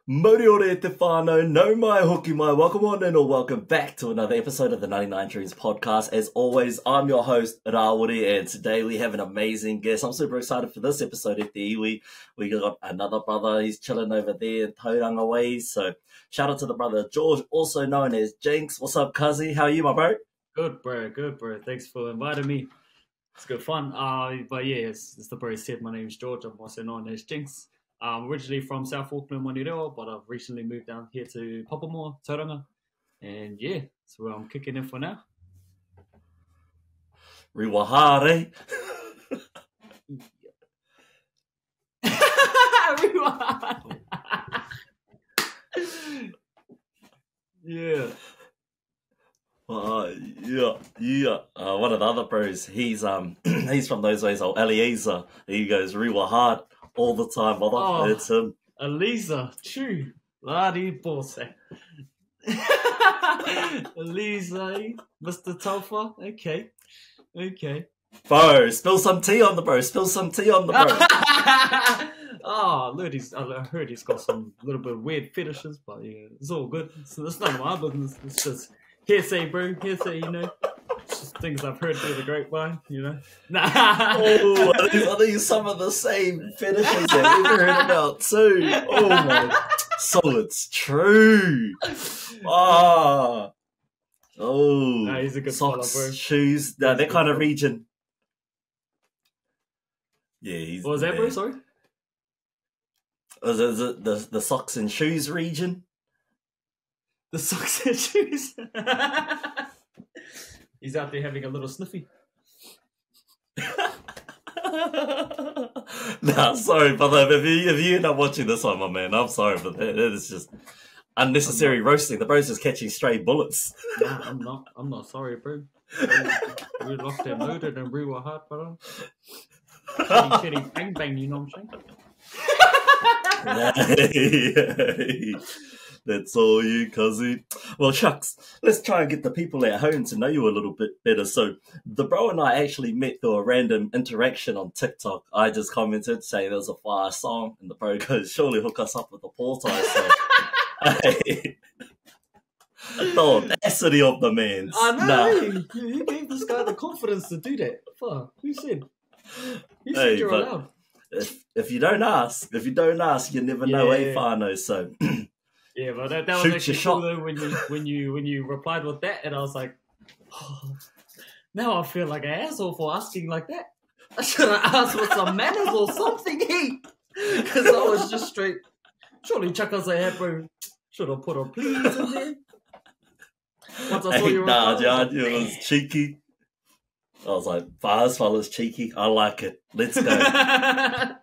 Moriore te whānau, no mai hoki mai, welcome on in or welcome back to another episode of the 99Dreams podcast. As always, I'm your host, Rawuri, and today we have an amazing guest. I'm super excited for this episode of the iwi. We got another brother, he's chilling over there in Tauranga ways, so shout out to the brother George, also known as G.I.N.K.S. What's up, cuzzy? How are you, my bro? Good, bro. Thanks for inviting me. It's good fun. But yeah, as the bro said, my name's George. I'm also known as G.I.N.K.S. I'm originally from South Auckland, Manurewa, but I've recently moved down here to Papamoa, Tauranga. And yeah, that's where I'm kicking in for now. Riwahare. Yeah. Yeah. One of the other bros, he's he's from those ways, old Eliezer. He goes Riwa hard all the time, brother. Oh, it's him. Eliezer, true. Ladi boss. Eliezer, Mr. Tofa. Okay. Bro, spill some tea on the bro. Oh, look, I heard he's got some little bit of weird fetishes, but yeah, it's all good. It's none of my business. It's just hearsay, bro. Hearsay, you know. It's just things I've heard through the grapevine, you know. Oh, are these some of the same fetishes that you've heard about too? Oh my. So it's true. Ah. Oh. Nah, he's a good socks, fella, bro. shoes, that kind of region. Yeah, he's. What was that, bro? Sorry? Was it the socks and shoes region? The socks and shoes. He's out there having a little sniffy. Nah, sorry, brother. If you end up watching this one, my man, I'm sorry, but that is just unnecessary roasting. The bro's just catching stray bullets. Nah, I'm not sorry, bro. We locked and loaded and we were hard, bro. Chitty, bang, you know what I'm saying? That's all you, cuzzy. Well, shucks, let's try and get the people at home to know you a little bit better. So, the bro and I actually met through a random interaction on TikTok. I just commented saying there was a fire song, and the bro goes, surely hook us up with a portal. So, hey, the audacity of the man. I know. Who gave this guy the confidence to do that? Fuck, who said? Who said you're allowed? If you don't ask, you never know, whānau. So. Yeah, but that was actually cool though when you replied with that, and I was like, oh, now I feel like an asshole for asking like that. I should have asked with some manners or something, because I was just straight. Surely Chaka's a head, bro. Should have put a please in there. Once I saw your reply, John, it was cheeky. I was like, bars, fellas, cheeky. I like it. Let's go.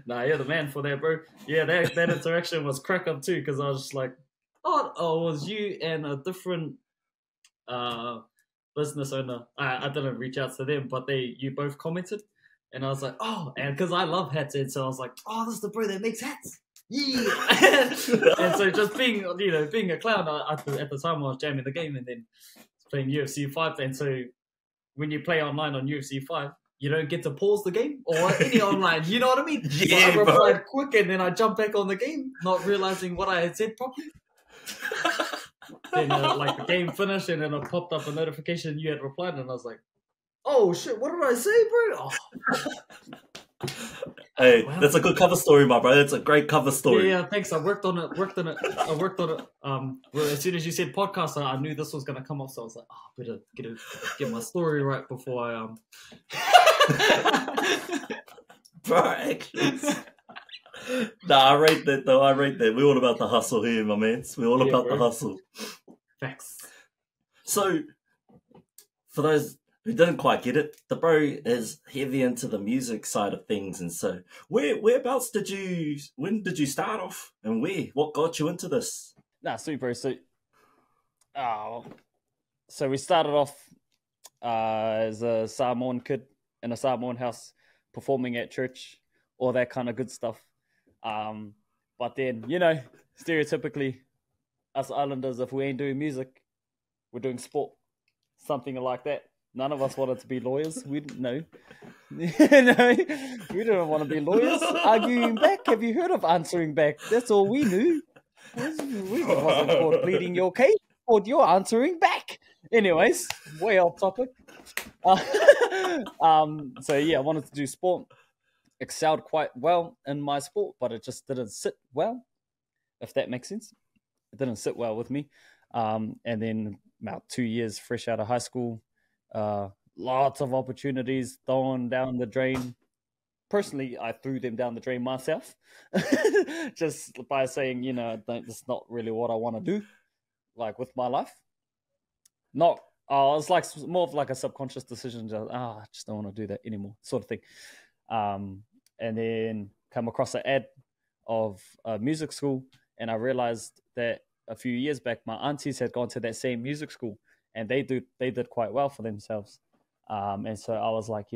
Nah, you're the man for that, bro. Yeah, that interaction was crack up too, because I was just like, oh, it was you and a different business owner. I didn't reach out to them, but you both commented, and I was like, oh, and because I love hats, and so I was like, oh, this is the bro that makes hats. Yeah. And so just being a clown, at the time I was jamming the game and then playing UFC 5, and so when you play online on UFC 5. You don't get to pause the game or any online. You know what I mean? Yeah, so I replied quick and then I jumped back on the game, not realizing what I had said properly. Then the game finished and then it popped up a notification you had replied, and I was like, "Oh shit, what did I say, bro?" Oh. Hey, that's a good cover story, my bro. That's a great cover story. Yeah, thanks. I worked on it. Well, as soon as you said podcast, I knew this was gonna come off, so I was like, "Oh, better get my story right before I Bro, actions. Nah, I rate that though. We're all about the hustle here, my man. We're all about the hustle. Facts. So, for those who didn't quite get it, the bro is heavy into the music side of things, and so whereabouts when did you start off, and what got you into this? Nah, sweet bro. So we started off as a Samoan kid in a Samoan house, performing at church, all that kind of good stuff. But then, stereotypically, us islanders, if we ain't doing music, we're doing sport, something like that. None of us wanted to be lawyers. We didn't know. No, we didn't want to be lawyers. Arguing back. Have you heard of answering back? That's all we knew. We wasn't called pleading your case. Called you're answering back. Anyways, way off topic. So yeah, I wanted to do sport. Excelled quite well in my sport, but it just didn't sit well. If that makes sense, it didn't sit well with me. And then about 2 years fresh out of high school, lots of opportunities thrown down the drain. Personally, I threw them down the drain myself, just by saying, that's not really what I want to do, like with my life. Not, it's like more of like a subconscious decision. I just don't want to do that anymore, sort of thing. And then come across an ad of a music school, and I realized that a few years back, my aunties had gone to that same music school, and they did quite well for themselves. And so I was like,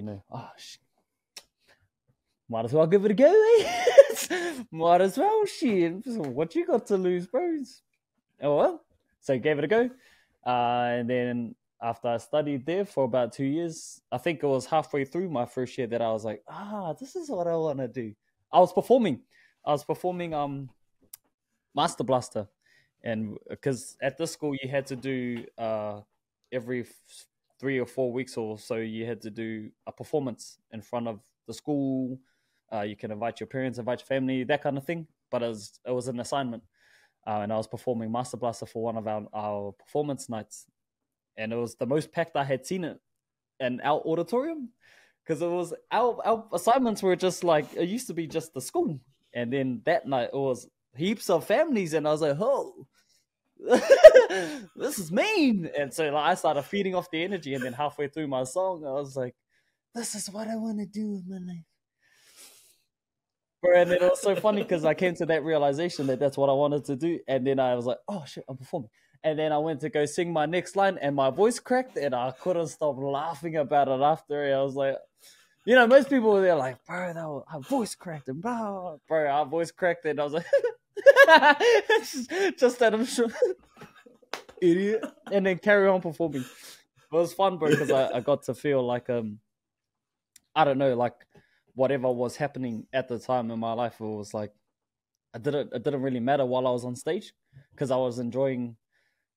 might as well give it a go, eh? Might as well, shit. What you got to lose, bros? Oh well. So gave it a go. And then after I studied there for about 2 years, I think it was halfway through my first year that I was like, this is what I want to do. I was performing Master Blaster. And because at this school you had to do every 3 or 4 weeks or so, you had to do a performance in front of the school. You can invite your parents, invite your family, that kind of thing. But it was an assignment. And I was performing Master Blaster for one of our performance nights. And it was the most packed I had seen it in our auditorium. Because it was our assignments were just like, it used to be just the school. And then that night it was heaps of families. And I was like, oh, this is mean. And so I started feeding off the energy. And then halfway through my song, I was like, this is what I want to do with my life. And it was so funny because I came to that realization that that's what I wanted to do. And then I was like, oh shit, I'm performing. And then I went to go sing my next line and my voice cracked and I couldn't stop laughing about it after. I was like, most people were there like, bro, our voice cracked and bro, our voice cracked. And I was like, just that I'm sure. Idiot. And then carry on performing. It was fun, bro, because I got to feel like, I don't know, like, whatever was happening at the time in my life, it was like it didn't really matter while I was on stage because I was enjoying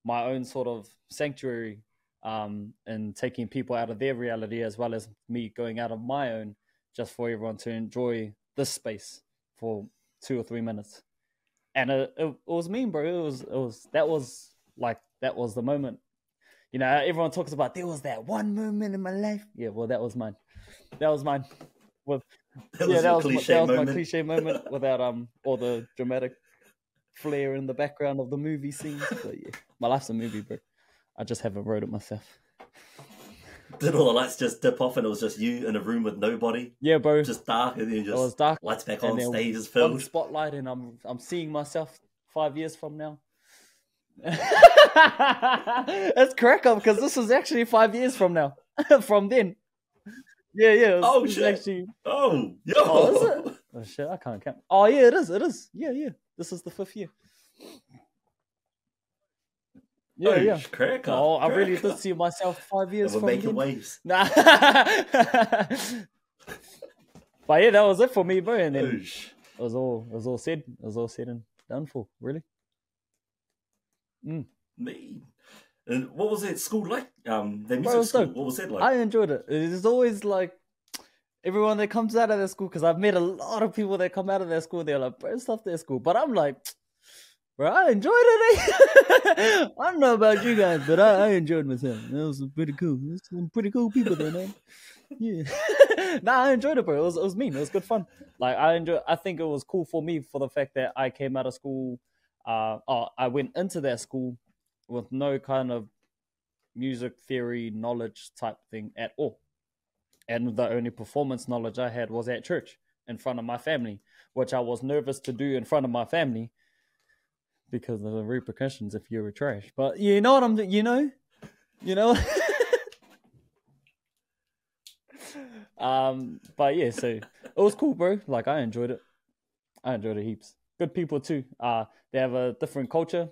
my own sort of sanctuary and taking people out of their reality as well as me going out of my own, just for everyone to enjoy this space for 2 or 3 minutes. And it was mean, bro. That was the moment. Everyone talks about there was that one moment in my life. Yeah, well, that was mine. That was my cliche moment without all the dramatic flair in the background of the movie scenes. But yeah, my life's a movie, bro. I just haven't wrote it myself. Did all the lights just dip off and it was just you in a room with nobody? Yeah, bro. Just dark, and then it was dark. Lights back on, stage is filled. One spotlight, and I'm seeing myself 5 years from now. That's correct, because this is actually 5 years from now. From then. Yeah. Oh shit! Actually... Oh, yo! Oh, is it? Oh shit! I can't count. Oh yeah, it is. Yeah. This is the 5th year. Yeah. Crack up. Oh, I really did see myself 5 years from making then. Waves. Nah. But yeah, that was it for me, bro. And then it was all said. It was all said and done for. Really. Me. And what was that school like? The music school. What was that like? I enjoyed it. It's always like everyone that comes out of that school, because I've met a lot of people that come out of that school. They're like, bro, stuff that school. But I'm like, bro, I enjoyed it. I don't know about you guys, but I enjoyed myself. That was pretty cool. There's some pretty cool people there, man. Yeah. Nah, I enjoyed it, bro. It was mean. It was good fun. Like I think it was cool for me for the fact that I came out of school. I went into that school with no kind of music theory knowledge type thing at all. And the only performance knowledge I had was at church in front of my family, which I was nervous to do in front of my family because of the repercussions if you're a trash. But you know what you know? But yeah, so it was cool, bro. Like I enjoyed it. I enjoyed it heaps. Good people too. They have a different culture.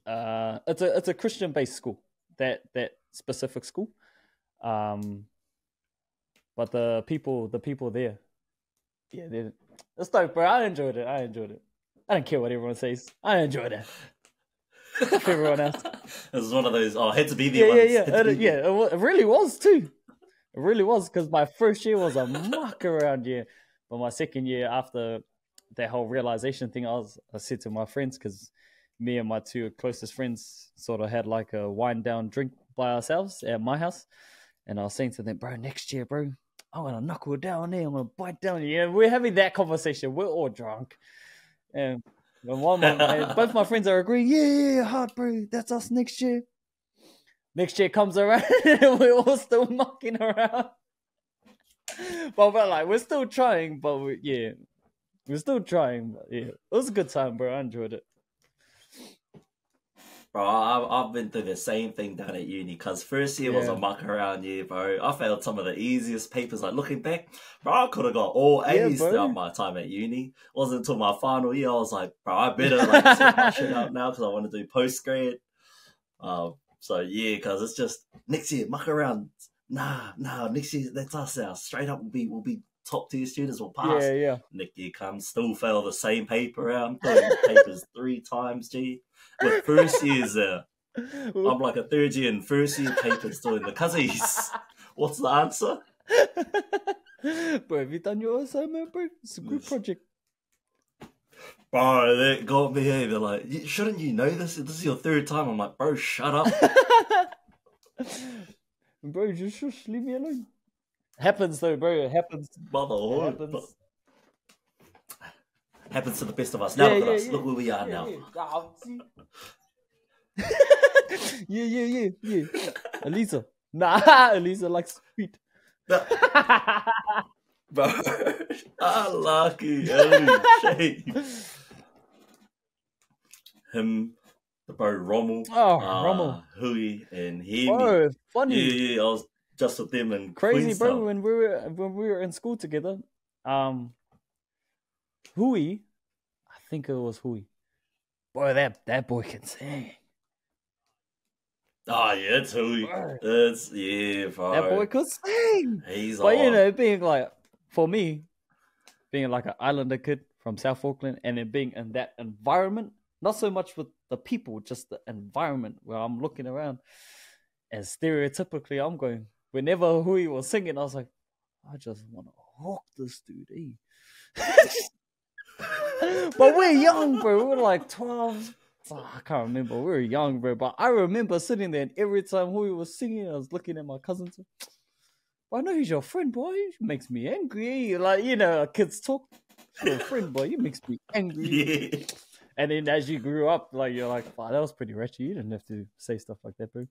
It's a Christian based school. that specific school. But the people there, yeah, it's dope, bro. I enjoyed it. I don't care what everyone says. I enjoyed it. If everyone else. This is one of those. Oh, had to be there. It really was too. It really was, because my first year was a muck around year, but my second year, after that whole realization thing, I said to my friends, because me and my two closest friends sort of had like a wind down drink by ourselves at my house, and I was saying to them, bro, next year, bro, I'm gonna knuckle down there. I'm gonna bite down. Yeah, we're having that conversation. We're all drunk, and both my friends are agreeing. Yeah, hard, bro. That's us next year. Next year comes around, and we're all still mucking around. But we're still trying. But we're still trying. But yeah, it was a good time, bro. I enjoyed it. Bro, I've been through the same thing down at uni, because first year was a muck around year, bro. I failed some of the easiest papers. Like, looking back, bro, I could have got all A's throughout my time at uni. Wasn't until my final year I was like, bro, I better sort my shit out now, because I want to do post-grad. So yeah, because it's just next year, muck around. Nah, next year, that's us now. Straight up, we'll be top tier students, will pass. Yeah. Next year comes, still fail the same paper out. I'm doing papers 3 times, G. With first years there. I'm like a third year and first year papers doing the cuzzies. What's the answer? Bro, have you done your assignment, bro? It's a group project. Bro, that got me here. They're like, shouldn't you know this? This is your 3rd time. I'm like, bro, shut up. Bro, just leave me alone. Happens though, bro. It happens. Happens to the best of us. Now look at us. Look where we are now. Yeah. Elisa. Nah, Elisa likes sweet. Bro, unlucky. Holy shit. Him, the bro Rommel. Oh, Rommel. Hui and Hemi. Bro, funny. Yeah, I was just with them and crazy, Queenstown. bro. When we were in school together, Hui, I think it was Hui. Boy, that boy can sing. Oh yeah, it's Hui. Bro. Bro. That boy could sing. He's but on. you know, being like, for me, being like an Islander kid from South Auckland, and then being in that environment, not so much with the people, just the environment where I'm looking around, and stereotypically I'm going, whenever Hui was singing, I was like, I just want to hook this dude, But we're young, bro. We're like 12. I can't remember. We were young, bro. But I remember sitting there, and every time Hui was singing, I was looking at my cousins. I know he's your friend, boy. He makes me angry. Like, you know, kids talk. Your friend, boy. He makes me angry. Yeah. And then as you grew up, like, you're like, wow, that was pretty wretched. You didn't have to say stuff like that, bro.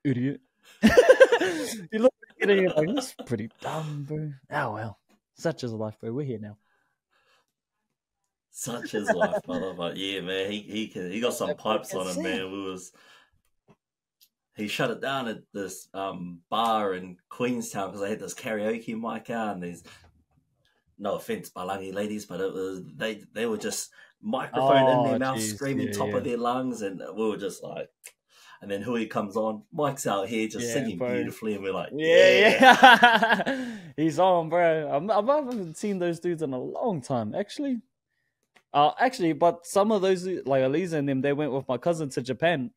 Idiot. You look at it and you're like, that's pretty dumb, bro. Oh, well. Such is life, bro. We're here now. Such is life, brother. But yeah, man, he got some pipes on him, man. He shut it down at this bar in Queenstown because they had this karaoke mic out, and there's, no offense, Balangi ladies, but it was they were just microphone in their mouth, screaming top of their lungs, and we were just like, and then Hui comes on, Mike's out here just singing beautifully, and we're like, yeah. He's on, bro. I haven't seen those dudes in a long time, actually. But some of those, like Elisa and them, they went with my cousin to Japan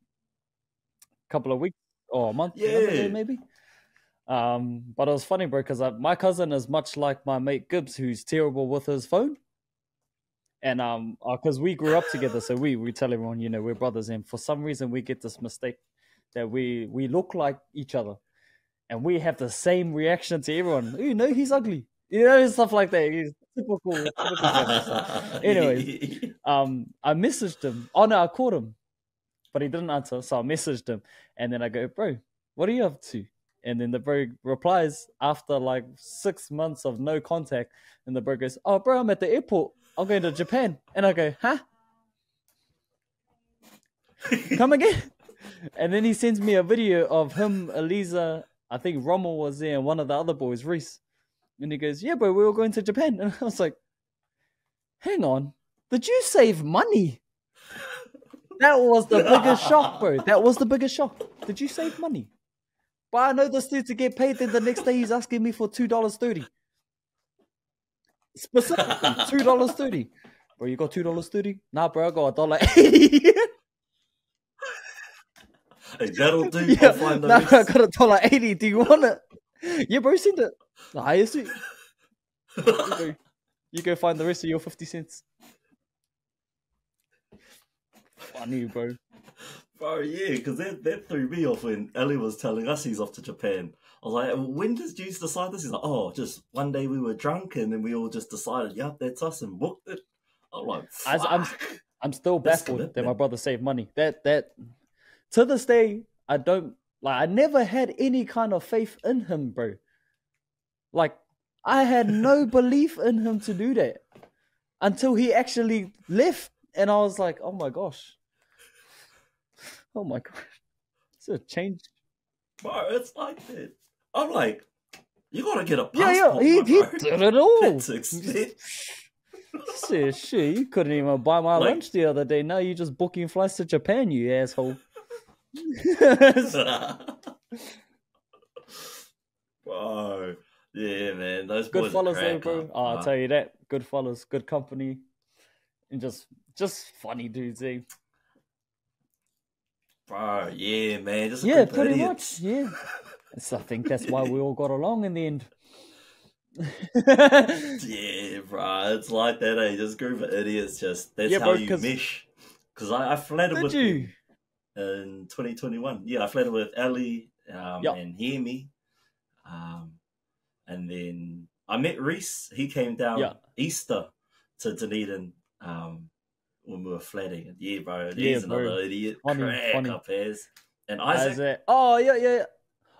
a couple of weeks or a month ago, maybe. But it was funny, bro, because my cousin is much like my mate Gibbs, who's terrible with his phone. And because we grew up together, so we tell everyone, you know, we're brothers, and for some reason we get this mistake that we look like each other, and we have the same reaction to everyone. You know, he's ugly, you know, stuff like that. He's typical Anyways, I messaged him. Oh no, I called him, but he didn't answer. So I messaged him, and then I go, bro, what are you up to? And then the bro replies after like 6 months of no contact, and the bro goes, oh bro, I'm at the airport. I'm going to Japan. And I go, huh? Come again? And then he sends me a video of him, Elisa, I think Rommel was there, and one of the other boys, Reese. And he goes, yeah, bro, we were going to Japan. And I was like, hang on, did you save money? That was the biggest shock, bro. That was the biggest shock. Did you save money? But I know this dude to get paid, then the next day he's asking me for $2.30. Specifically, $2.30. Bro, you got $2.30? Nah, bro, I got $1.80. Hey, that'll do. Yeah, I'll find the nah, rest. I got $1.80. Do you want it? Yeah, bro, send it. Nah, you see. You go find the rest of your 50 cents. Funny, bro. Bro, yeah, because that threw me off when Ellie was telling us he's off to Japan. I was like, when did Juice decide this? He's like, oh, just one day we were drunk and then we all just decided, yep, that's us, and booked it. I'm like, I'm still That's baffled that my commitment. brother saved money. That to this day, I don't like. I never had any kind of faith in him, bro. Like, I had no belief in him to do that until he actually left, and I was like, oh my gosh, it's a change. Bro, it's like that. I'm like, you gotta get a Yeah, passport, he my bro. did it all. That's extent. Said, shit, you couldn't even buy my Like- lunch the other day. Now you're just booking flights to Japan, you asshole. Bro, yeah, man, those Good boys fellas are though, crack bro. up, Oh, I'll tell you that. Good fellas, good company, and just funny dudes, eh? Bro, yeah, man, just a Yeah, group of pretty idiots. much. Yeah. So I think that's why we all got along in the end. Yeah, bro, it's like that, eh? Just a group of idiots. Just that's Yeah, how bro, you 'cause- mesh. Because I flatted Did with you? them in 2021. Yeah, I flatted with Ellie Yup. and Hear Me, and then I met Reese. He came down Yeah. Easter to Dunedin when we were flatting. And yeah, bro, Yeah, he's bro. another idiot. Funny, Crack funny. up as. And Isaac. Isaac. Oh, yeah.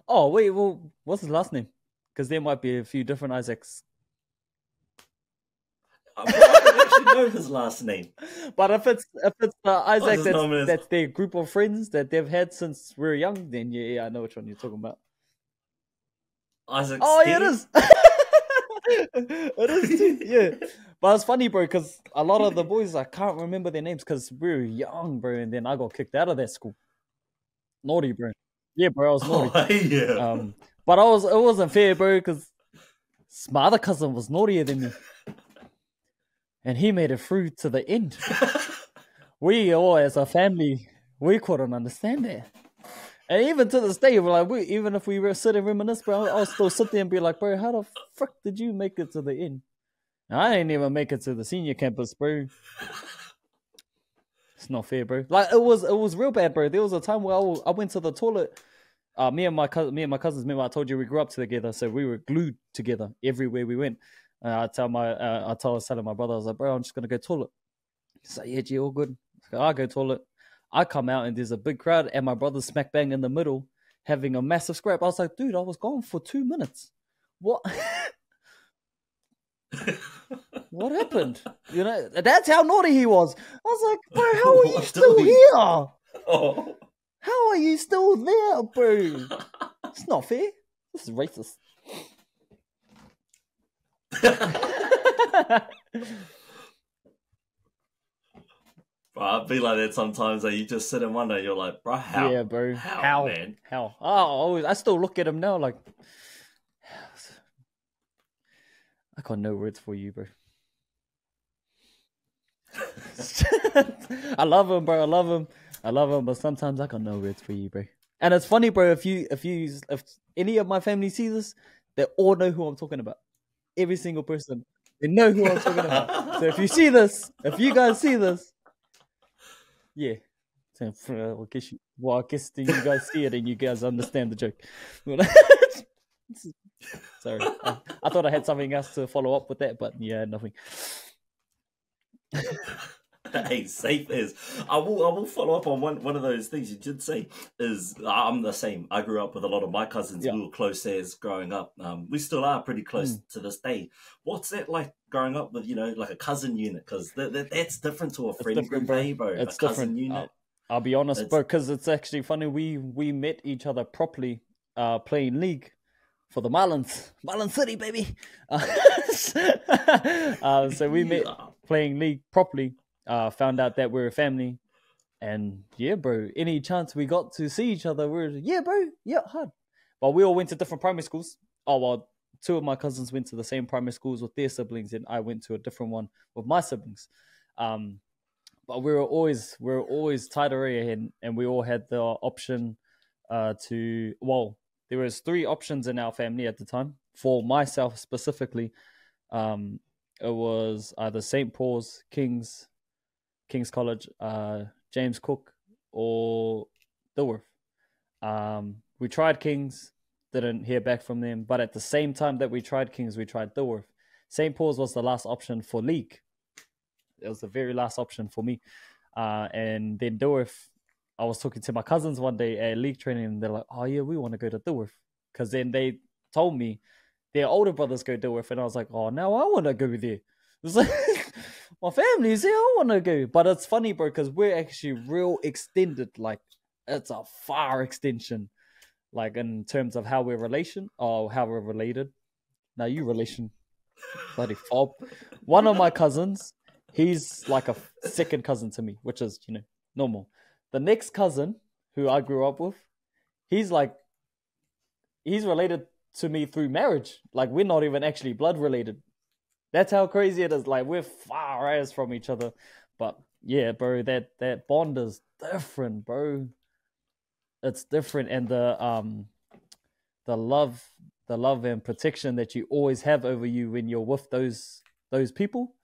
Oh, wait, well, what's his last name? Because there might be a few different Isaacs. I don't actually know his last name. But if it's Isaac just know him as- that's their group of friends that they've had since we were young, then yeah, I know which one you're talking about. Isaac. Oh, yeah, it Steve? is. It is too, yeah. But it's funny, bro, because a lot of the boys, I can't remember their names because we were young, bro, and then I got kicked out of that school. Naughty, bro. Yeah, bro, I was naughty. Oh, yeah. But it wasn't fair, bro, because my other cousin was naughtier than me. And he made it through to the end. We all, as a family, we couldn't understand that. And even to this day, we're like, even if we were sitting reminisce, bro, I'll still sit there and be like, bro, how the frick did you make it to the end? And I didn't even make it to the senior campus, bro. It's not fair, bro. Like it was real bad, bro. There was a time where I went to the toilet. Me and my cousins. Remember, I told you we grew up together, so we were glued together everywhere we went. I was telling my brother, I was like, bro, I'm just gonna go toilet. He's like, yeah, G, all good. I go toilet. I come out and there's a big crowd, and my brother's smack bang in the middle, having a massive scrap. I was like, dude, I was gone for 2 minutes. What? What happened? You know, that's how naughty he was. I was like, bro, how are you still here? Oh. How are you still there, bro? It's not fair. This is racist. Bro, I be like that sometimes. That you just sit and wonder. You're like, bro, how? Yeah, bro. How, man? How? Oh, I still look at him now like, I got no words for you, bro. I love him, bro. I love him, but sometimes I got no words for you, bro. And it's funny, bro. If any of my family sees this, they all know who I'm talking about. Every single person, they know who I'm talking about. So if you see this, if you guys see this, yeah. So, I guess then you guys see it and you guys understand the joke. Sorry, I thought I had something else to follow up with that, but yeah, nothing. Hey, safe is. I will follow up on one of those things you did say. Is I'm the same. I grew up with a lot of my cousins. Yeah. We were close as growing up. We still are pretty close to this day. What's that like growing up with like a cousin unit? Because that's different to a friend different, group, bro. eh, bro. It's a cousin different. unit. I'll be honest, It's- bro, because it's actually funny. We met each other properly playing League for the Marlins City, baby. So we met Yeah. playing League properly. Found out that we're a family. And yeah, bro, any chance we got to see each other, we're yeah, bro, yeah, hard. But we all went to different primary schools. Oh well, two of my cousins went to the same primary schools with their siblings, and I went to a different one with my siblings. But we were always tight area, and we all had the option to well, there was three options in our family at the time. For myself specifically, it was either St. Paul's, King's College, James Cook, or Dilworth. We tried King's, didn't hear back from them, but at the same time that we tried King's, we tried Dilworth. St. Paul's was the last option for league. It was the very last option for me. And then Dilworth, I was talking to my cousins one day at league training, and they're like, "Oh yeah, we want to go to Dilworth," because then they told me their older brothers go Dilworth, and I was like, "Oh, now I want to go there." It's like my family's here, I want to go. But it's funny, bro, because we're actually real extended. Like it's a far extension, like in terms of how we're relation or how we're related. Now you relation, bloody fob. One of my cousins, he's like a second cousin to me, which is normal. The next cousin who I grew up with, he's related to me through marriage. Like we're not even actually blood related. That's how crazy it is. Like we're far as from each other. But yeah, bro, that bond is different, bro. It's different, and the love and protection that you always have over you when you're with those people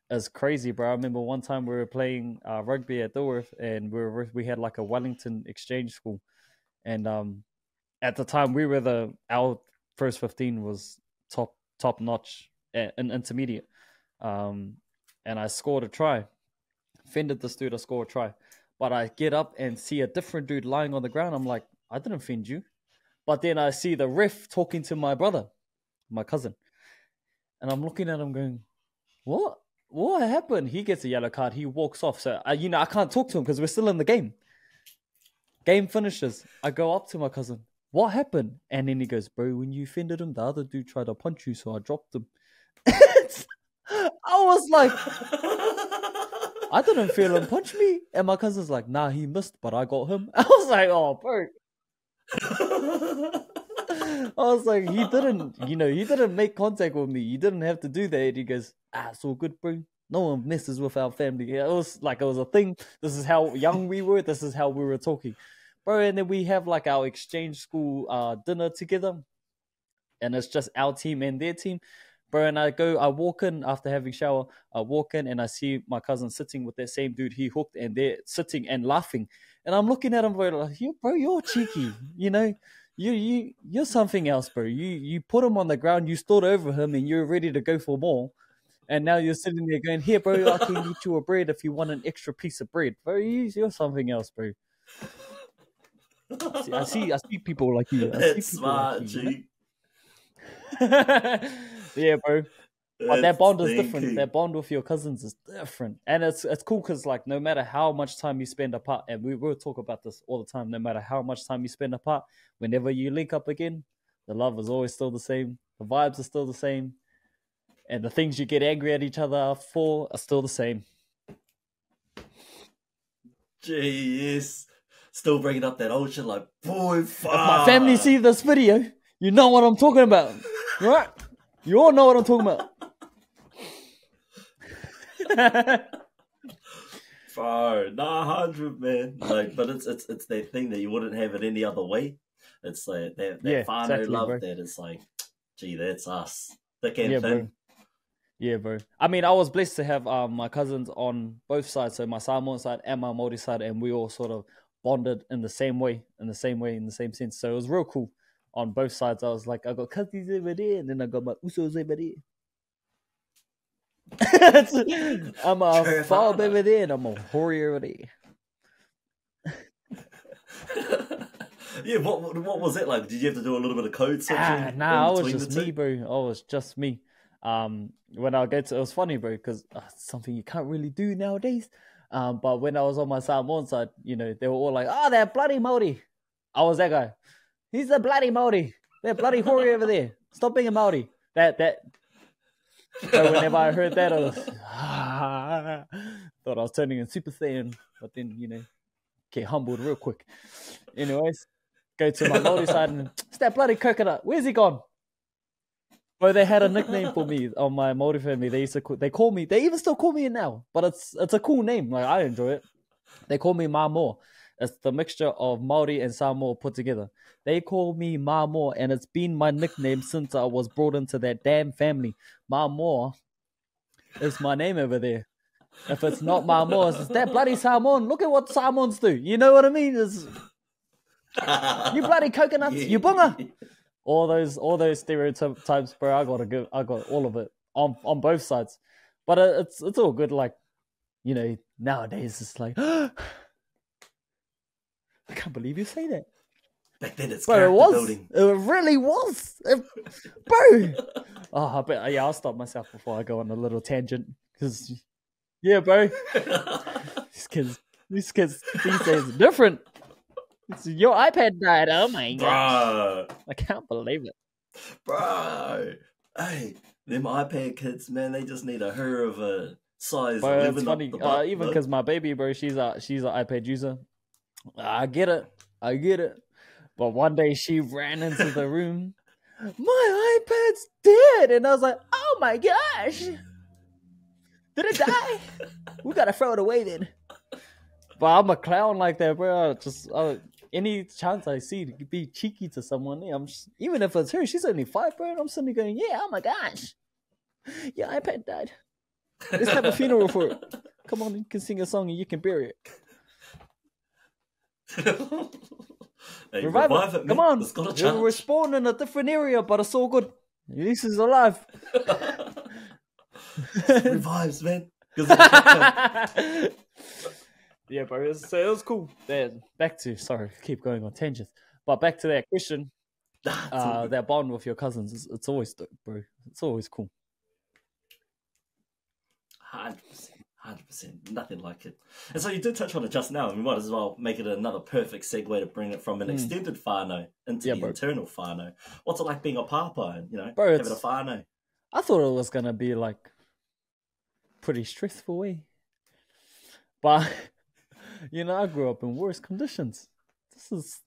is crazy, bro. I remember one time we were playing rugby at Dilworth, and we had like a Wellington exchange school, and at the time our first 15 was top notch in intermediate, and I scored a try, fended this dude, I scored a try, but I get up and see a different dude lying on the ground. I'm like, I didn't fend you, but then I see the ref talking to my brother, my cousin, and I'm looking at him going, what happened? He gets a yellow card. He walks off. So, I can't talk to him because we're still in the game. Game finishes. I go up to my cousin. What happened? And then he goes, bro, when you fended him, the other dude tried to punch you, so I dropped him. I was like, I didn't feel him punch me. And my cousin's like, nah, he missed, but I got him. I was like, oh, bro. I was like, he didn't make contact with me. You didn't have to do that. And he goes, it's all good, bro. No one messes with our family. It was a thing. This is how young we were. This is how we were talking, bro. And then we have like our exchange school dinner together, and it's just our team and their team, bro. And I walk in after having shower. I walk in and I see my cousin sitting with that same dude he hooked, and they're sitting and laughing. And I'm looking at him, bro, like, bro, you're cheeky, You're something else, bro. You put him on the ground, you stood over him, and you're ready to go for more. And now you're sitting there going, here, bro, I can get you a bread if you want an extra piece of bread. Bro, you're something else, bro. I see people like you. That's smart, G. Yeah, bro. But that bond is different. That bond with your cousins is different. And it's cool because, like, no matter how much time you spend apart, and we will talk about this all the time, no matter how much time you spend apart, whenever you link up again, the love is always still the same. The vibes are still the same. And the things you get angry at each other for are still the same. Jeez. Still bringing up that old shit like, boy, fuck. If my family see this video, you know what I'm talking about. Right? You all know what I'm talking about. Bro, 100, man. Like, but it's that thing that you wouldn't have it any other way. It's like that whānau exactly, love, bro. That it's like, gee, that's us. Thick and thin. Bro. Yeah, bro. I mean, I was blessed to have my cousins on both sides, so my Samoan side and my Māori side, and we all sort of bonded in the same way, in the same sense. So it was real cool on both sides. I was like, I got cousins over there, and then I got my usos over there. I'm a fob over there, and I'm a hori over there. Yeah, what was that like? Did you have to do a little bit of code switching? Nah, I was just me, bro. I was just me. When I go to, it was funny, bro, because it's something you can't really do nowadays. But when I was on my Samoan side, they were all like, that bloody Māori. I was that guy. He's the bloody Māori. That bloody hori over there. Stop being a Māori. That. So whenever I heard that, I was thought I was turning in Super Saiyan. But then, get humbled real quick. Anyways, go to my Māori side and it's that bloody coconut. Where's he gone? Bro, they had a nickname for me on my Māori family. They call me. They even still call me it now, but it's a cool name. Like I enjoy it. They call me Māmoa. It's the mixture of Māori and Samoa put together. They call me Māmoa, and it's been my nickname since I was brought into that damn family. Māmoa is my name over there. If it's not Māmoa, it's that bloody Samoan. Look at what Samoans do. You know what I mean? It's, you bloody coconuts, you bunga. All those stereotypes, bro. I got all of it on both sides. But it's all good. Like, you know, nowadays it's like, I can't believe you say that. Back then it's Bro, character building. It really was. Bro. Oh, I'll stop myself before I go on a little tangent. Because, yeah, bro. These kids these days are different. Your iPad died. Oh, my God. I can't believe it. Bro. Hey, them iPad kids, man, they just need a hair of a size. Bro, it's funny. Even because my baby, bro, she's an iPad user. I get it. But one day she ran into the room. My iPad's dead. And I was like, oh my gosh. Did it die? We got to throw it away then. But I'm a clown like that, bro. Any chance I see to be cheeky to someone, even if it's her, she's only 5, bro. And I'm suddenly going, yeah, oh my gosh. Your iPad died. Let's have a funeral for it. Come on, you can sing a song and you can bury it. Hey, revive it. Come on. We're spawned in a different area, but it's all good. At least he's alive. Revives, man. Yeah, bro. So it was cool. Back to, sorry, keep going on tangents. But back to that question. That bond with your cousins, it's always dope, bro. It's always cool. 100%. Nothing like it. And so you did touch on it just now, and we might as well make it another perfect segue to bring it from an extended whānau into the internal whānau. What's it like being a papa and, having a whānau? I thought it was going to be like pretty stressful, But, I grew up in worse conditions. This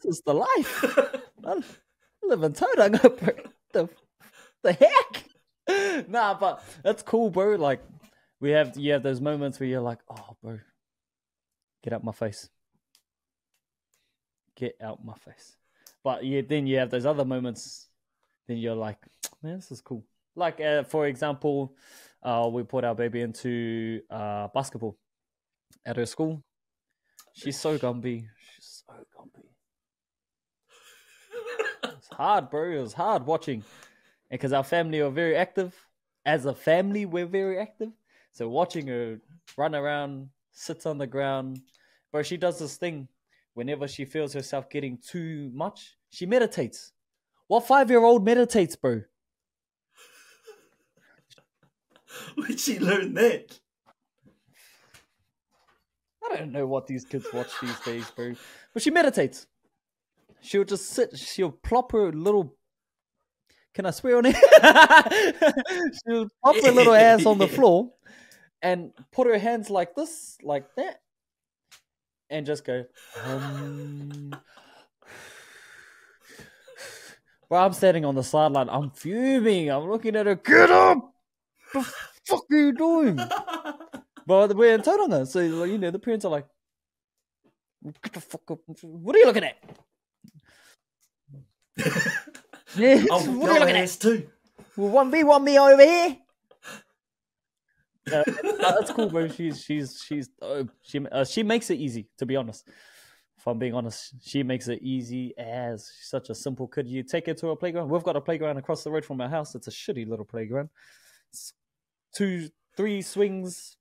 is the life. I live in Tauranga, bro. The heck? Nah, but that's cool, bro. Like, you have those moments where you're like, oh, bro, get out my face. Get out my face. But then you have those other moments, then you're like, man, this is cool. Like, for example, we put our baby into basketball at her school. She's so Gumby. It's hard, bro. It was hard watching. And because our family are very active. As a family, we're very active. So watching her run around, sits on the ground. Bro, she does this thing. Whenever she feels herself getting too much, she meditates. What 5-year-old meditates, bro? Where'd she learn that? I don't know what these kids watch these days, bro. But she meditates. She'll just sit. She'll plop her little... Can I swear on it? She'll plop her little ass on the floor and put her hands like this, like that. And just go... Bro, I'm standing on the sideline. I'm fuming. I'm looking at her. Get up! What the fuck are you doing? But we're in Tauranga, so the parents are like, get the fuck up. What are you looking at? Yeah, what are you looking at? Too. Well, 1v1 me over here. That's cool, bro. She makes it easy, to be honest. If I'm being honest, she makes it easy as she's such a simple kid. You take her to a playground. We've got a playground across the road from our house. It's a shitty little playground. It's 2-3 swings,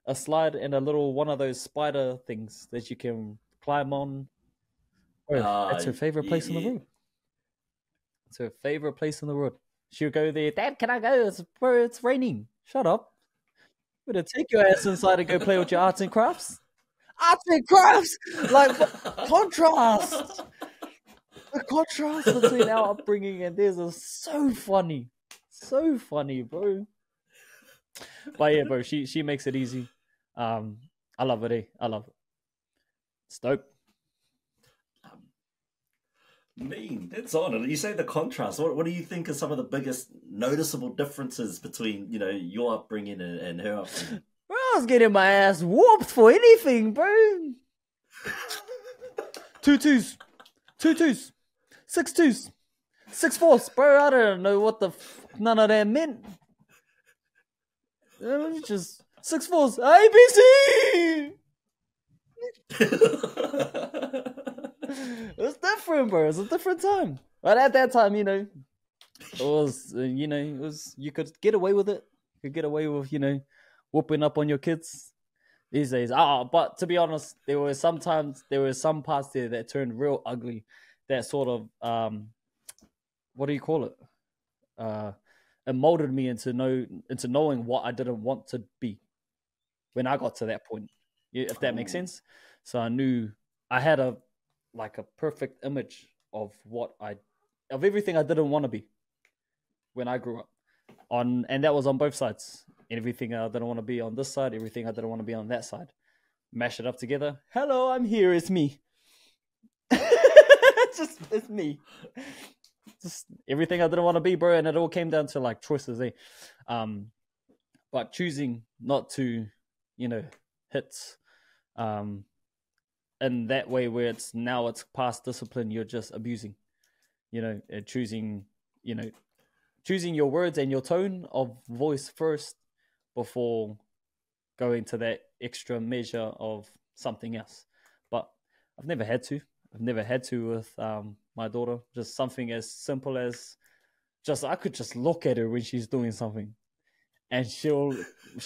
a slide, and a little one of those spider things that you can climb on. It's her favorite place in the world. It's her favorite place in the world. She'll go there. Dad, can I go? It's raining. Shut up. Better take your ass inside and go play with your arts and crafts. Arts and crafts! Like, contrast! The contrast between our upbringing and theirs is so funny. So funny, bro. But yeah, bro, she makes it easy. I love it, I love it. It's dope. Mean, that's on it. You say the contrast. What do you think are some of the biggest noticeable differences between, you know, your upbringing and her upbringing? Bro, I was getting my ass whooped for anything, bro. 2 2s, 2 2s, 6 2s, 6 4s, bro. I don't know what the none of that meant. Just 6 4s, ABC. It's different, bro. It's a different time. But at that time, you know, it was, you could get away with it. You could get away with, whooping up on your kids these days. But to be honest, there were some parts there that turned real ugly. That sort of, what do you call it? It molded me into knowing what I didn't want to be when I got to that point. If that makes sense. So I knew I had a perfect image of everything I didn't want to be when I grew up. And that was on both sides. Everything I didn't want to be on this side, everything I didn't want to be on that side. Mash it up together. Hello, I'm here. It's me. It's me. Just everything I didn't want to be, bro. And it all came down to like choices, eh? But choosing not to, hit, in that way where it's past discipline, you're just abusing, choosing your words and your tone of voice first before going to that extra measure of something else. But I've never had to with my daughter. Just something as simple as I could just look at her when she's doing something and she'll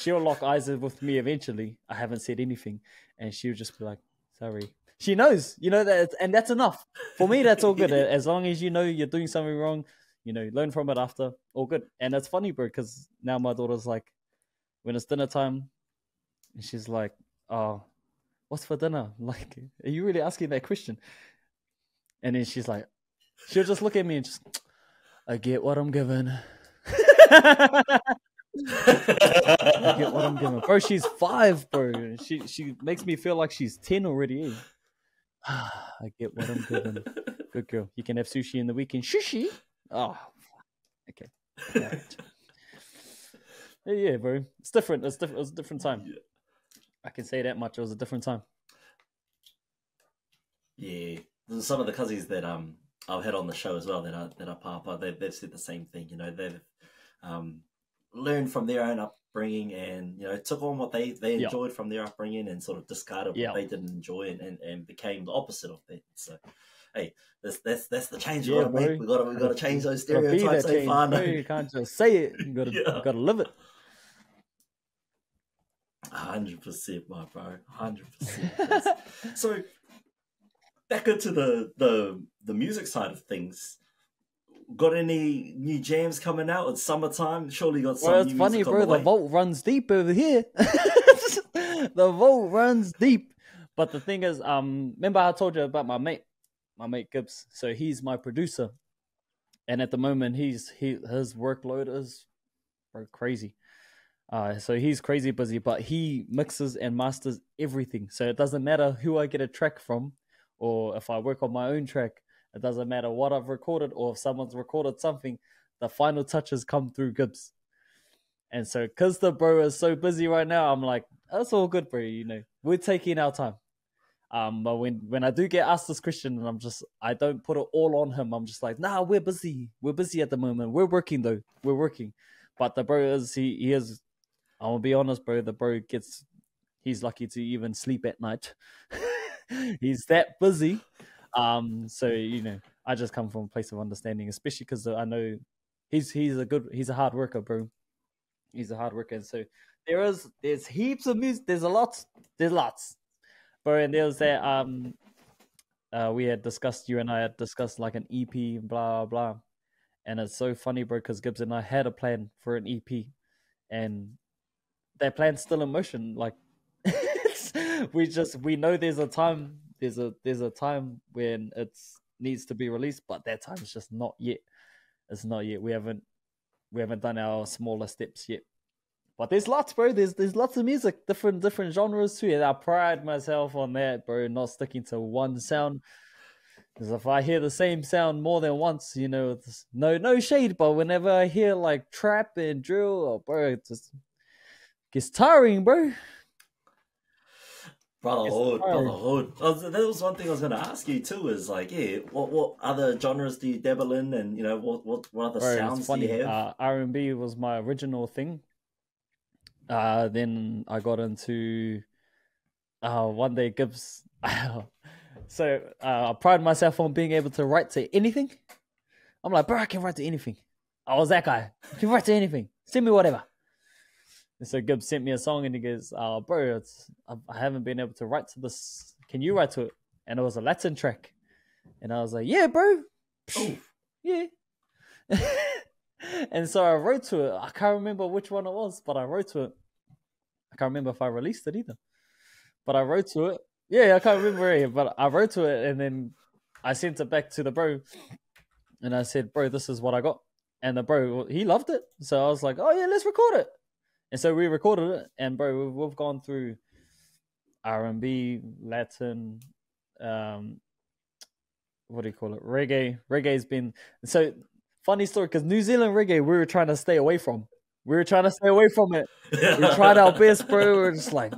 lock eyes with me eventually. I haven't said anything and she'll just be like, sorry. She knows, that, and that's enough. For me, that's all good. As long as you're doing something wrong, learn from it after, all good. And it's funny, bro, because now my daughter's like, when it's dinner time, she's like, oh, what's for dinner? Like, are you really asking that question? And then she's like, she'll just look at me and just, I get what I'm given. I get what I'm giving. Bro, she's 5, bro. She makes me feel like she's 10 already. I get what I'm giving. Good girl. You can have sushi in the weekend. Sushi? Oh, okay. Right. Yeah, bro. It's different. It was a different time. Yeah. I can say that much. It was a different time. Yeah. Some of the cousins that I've had on the show as well that are papa, they've said the same thing. They've learned from their own upbringing and took on what they enjoyed from their upbringing and sort of discarded what they didn't enjoy and became the opposite of that. So hey, that's the change we gotta make. We gotta change those stereotypes. You can't just say it. You gotta live it. 100%, my bro. 100%. So back into the music side of things. Got any new jams coming out? It's summertime. Surely got some. Well, it's funny, bro. The vault runs deep over here. The vault runs deep. But the thing is, remember I told you about my mate Gibbs. So he's my producer, and at the moment his workload is crazy. So he's crazy busy, but he mixes and masters everything. So it doesn't matter who I get a track from, or if I work on my own track. It doesn't matter what I've recorded or if someone's recorded something, the final touches come through Gibbs. And so, because the bro is so busy right now, I'm like, that's all good, bro. We're taking our time. But when I do get asked this question, and I don't put it all on him. I'm just like, nah, we're busy. We're busy at the moment. We're working though. We're working. But the bro is, he is, I'm gonna be honest, bro. The bro he's lucky to even sleep at night. He's that busy. So I just come from a place of understanding, especially because I know he's a hard worker, bro. He's a hard worker, and so there's heaps of music. There's lots, bro. And there's that you and I had discussed like an EP, blah blah, and it's so funny, bro, because Gibbs and I had a plan for an EP, and that plan's still in motion. Like we know there's a time. There's a time when it needs to be released, but that time is just not yet. It's not yet. We haven't done our smaller steps yet. But there's lots, bro. There's lots of music, different genres too, and I pride myself on that, bro. Not sticking to one sound. Because if I hear the same sound more than once, it's no shade, but whenever I hear like trap and drill, bro, it just gets tiring, bro. Brotherhood. That was one thing I was going to ask you too. Is like, yeah, what other genres do you dabble in, and what other sounds do you have? R&B was my original thing. Then I got into one day Gibbs. So I pride myself on being able to write to anything. I'm like, bro, I can write to anything. I was that guy. I can write to anything. Send me whatever. And so Gibbs sent me a song and he goes, bro, I haven't been able to write to this. Can you write to it? And it was a Latin track. And I was like, yeah, bro. Oh. Yeah. And so I wrote to it. I can't remember which one it was, but I wrote to it. I can't remember if I released it either. But I wrote to it. Yeah, I can't remember it, but I wrote to it and then I sent it back to the bro. And I said, bro, this is what I got. And the bro, he loved it. So I was like, oh yeah, let's record it. And so we recorded it. And bro, we've gone through R&B, Latin, what do you call it? Reggae. Reggae's been... So, funny story, because New Zealand reggae, we were trying to stay away from. We were trying to stay away from it. We tried our best, bro. We were just like,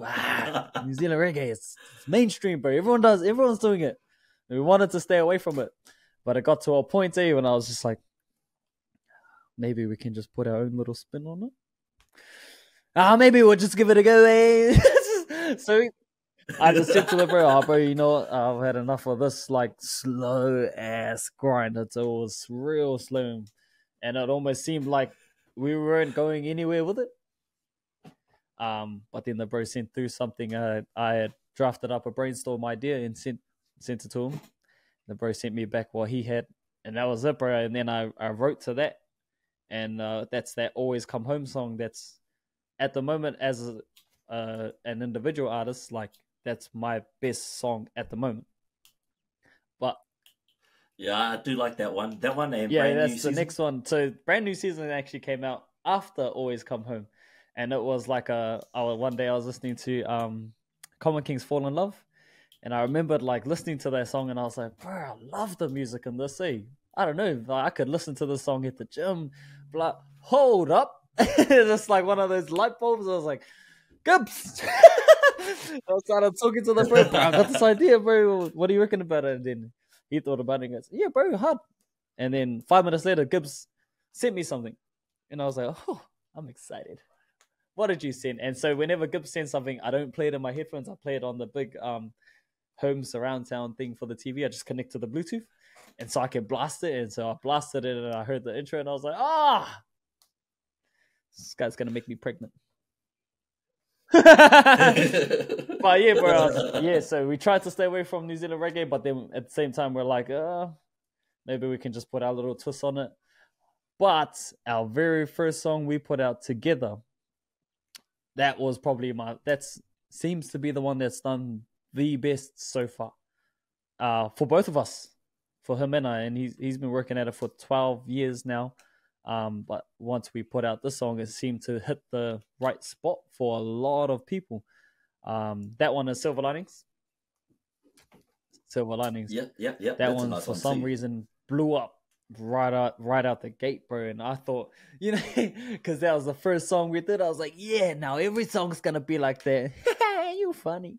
New Zealand reggae, it's mainstream, bro. Everyone's doing it. And we wanted to stay away from it. But it got to a point, when I was just like, maybe we can just put our own little spin on it. Maybe we'll just give it a go, eh? So I just said to the bro, you know what? I've had enough of this, like, slow-ass grind. It was real slow. And it almost seemed like we weren't going anywhere with it. But then the bro sent through something. I had drafted up a brainstorm idea and sent it to him. The bro sent me back what he had. And that was it, bro. And then I wrote to that. And that's that Always Come Home song that's, at the moment, as an individual artist, like, that's my best song at the moment. But yeah, I do like that one. That one and yeah, that's the next one. So Brand New Season actually came out after Always Come Home, and it was like one day I was listening to Common King's Fall in Love, and I remembered like listening to that song, and I was like, bro, I love the music in this. I don't know, like, I could listen to this song at the gym. But hold up, it's like one of those light bulbs. I was like, Gibbs. I started talking to the bro. I got this idea, bro. What do you reckon about it? And then he thought about it and goes, yeah, bro, hard. And then 5 minutes later, Gibbs sent me something. And I was like, oh, I'm excited. What did you send? And so whenever Gibbs sends something, I don't play it in my headphones. I play it on the big home surround sound thing for the TV. I just connect to the Bluetooth. And so I can blast it. And so I blasted it and I heard the intro and I was like, this guy's going to make me pregnant. But yeah, bro. So we tried to stay away from New Zealand reggae, but then at the same time, we're like, maybe we can just put our little twist on it. But our very first song we put out together, that was probably seems to be the one that's done the best so far. For both of us, for him and I, and he's been working at it for 12 years now. But once we put out this song, it seemed to hit the right spot for a lot of people. That one is Silver Linings. Silver Linings. Yeah. That one, for some reason, blew up right out the gate, bro. And I thought, because that was the first song we did, I was like, yeah, now every song's gonna be like that. You funny.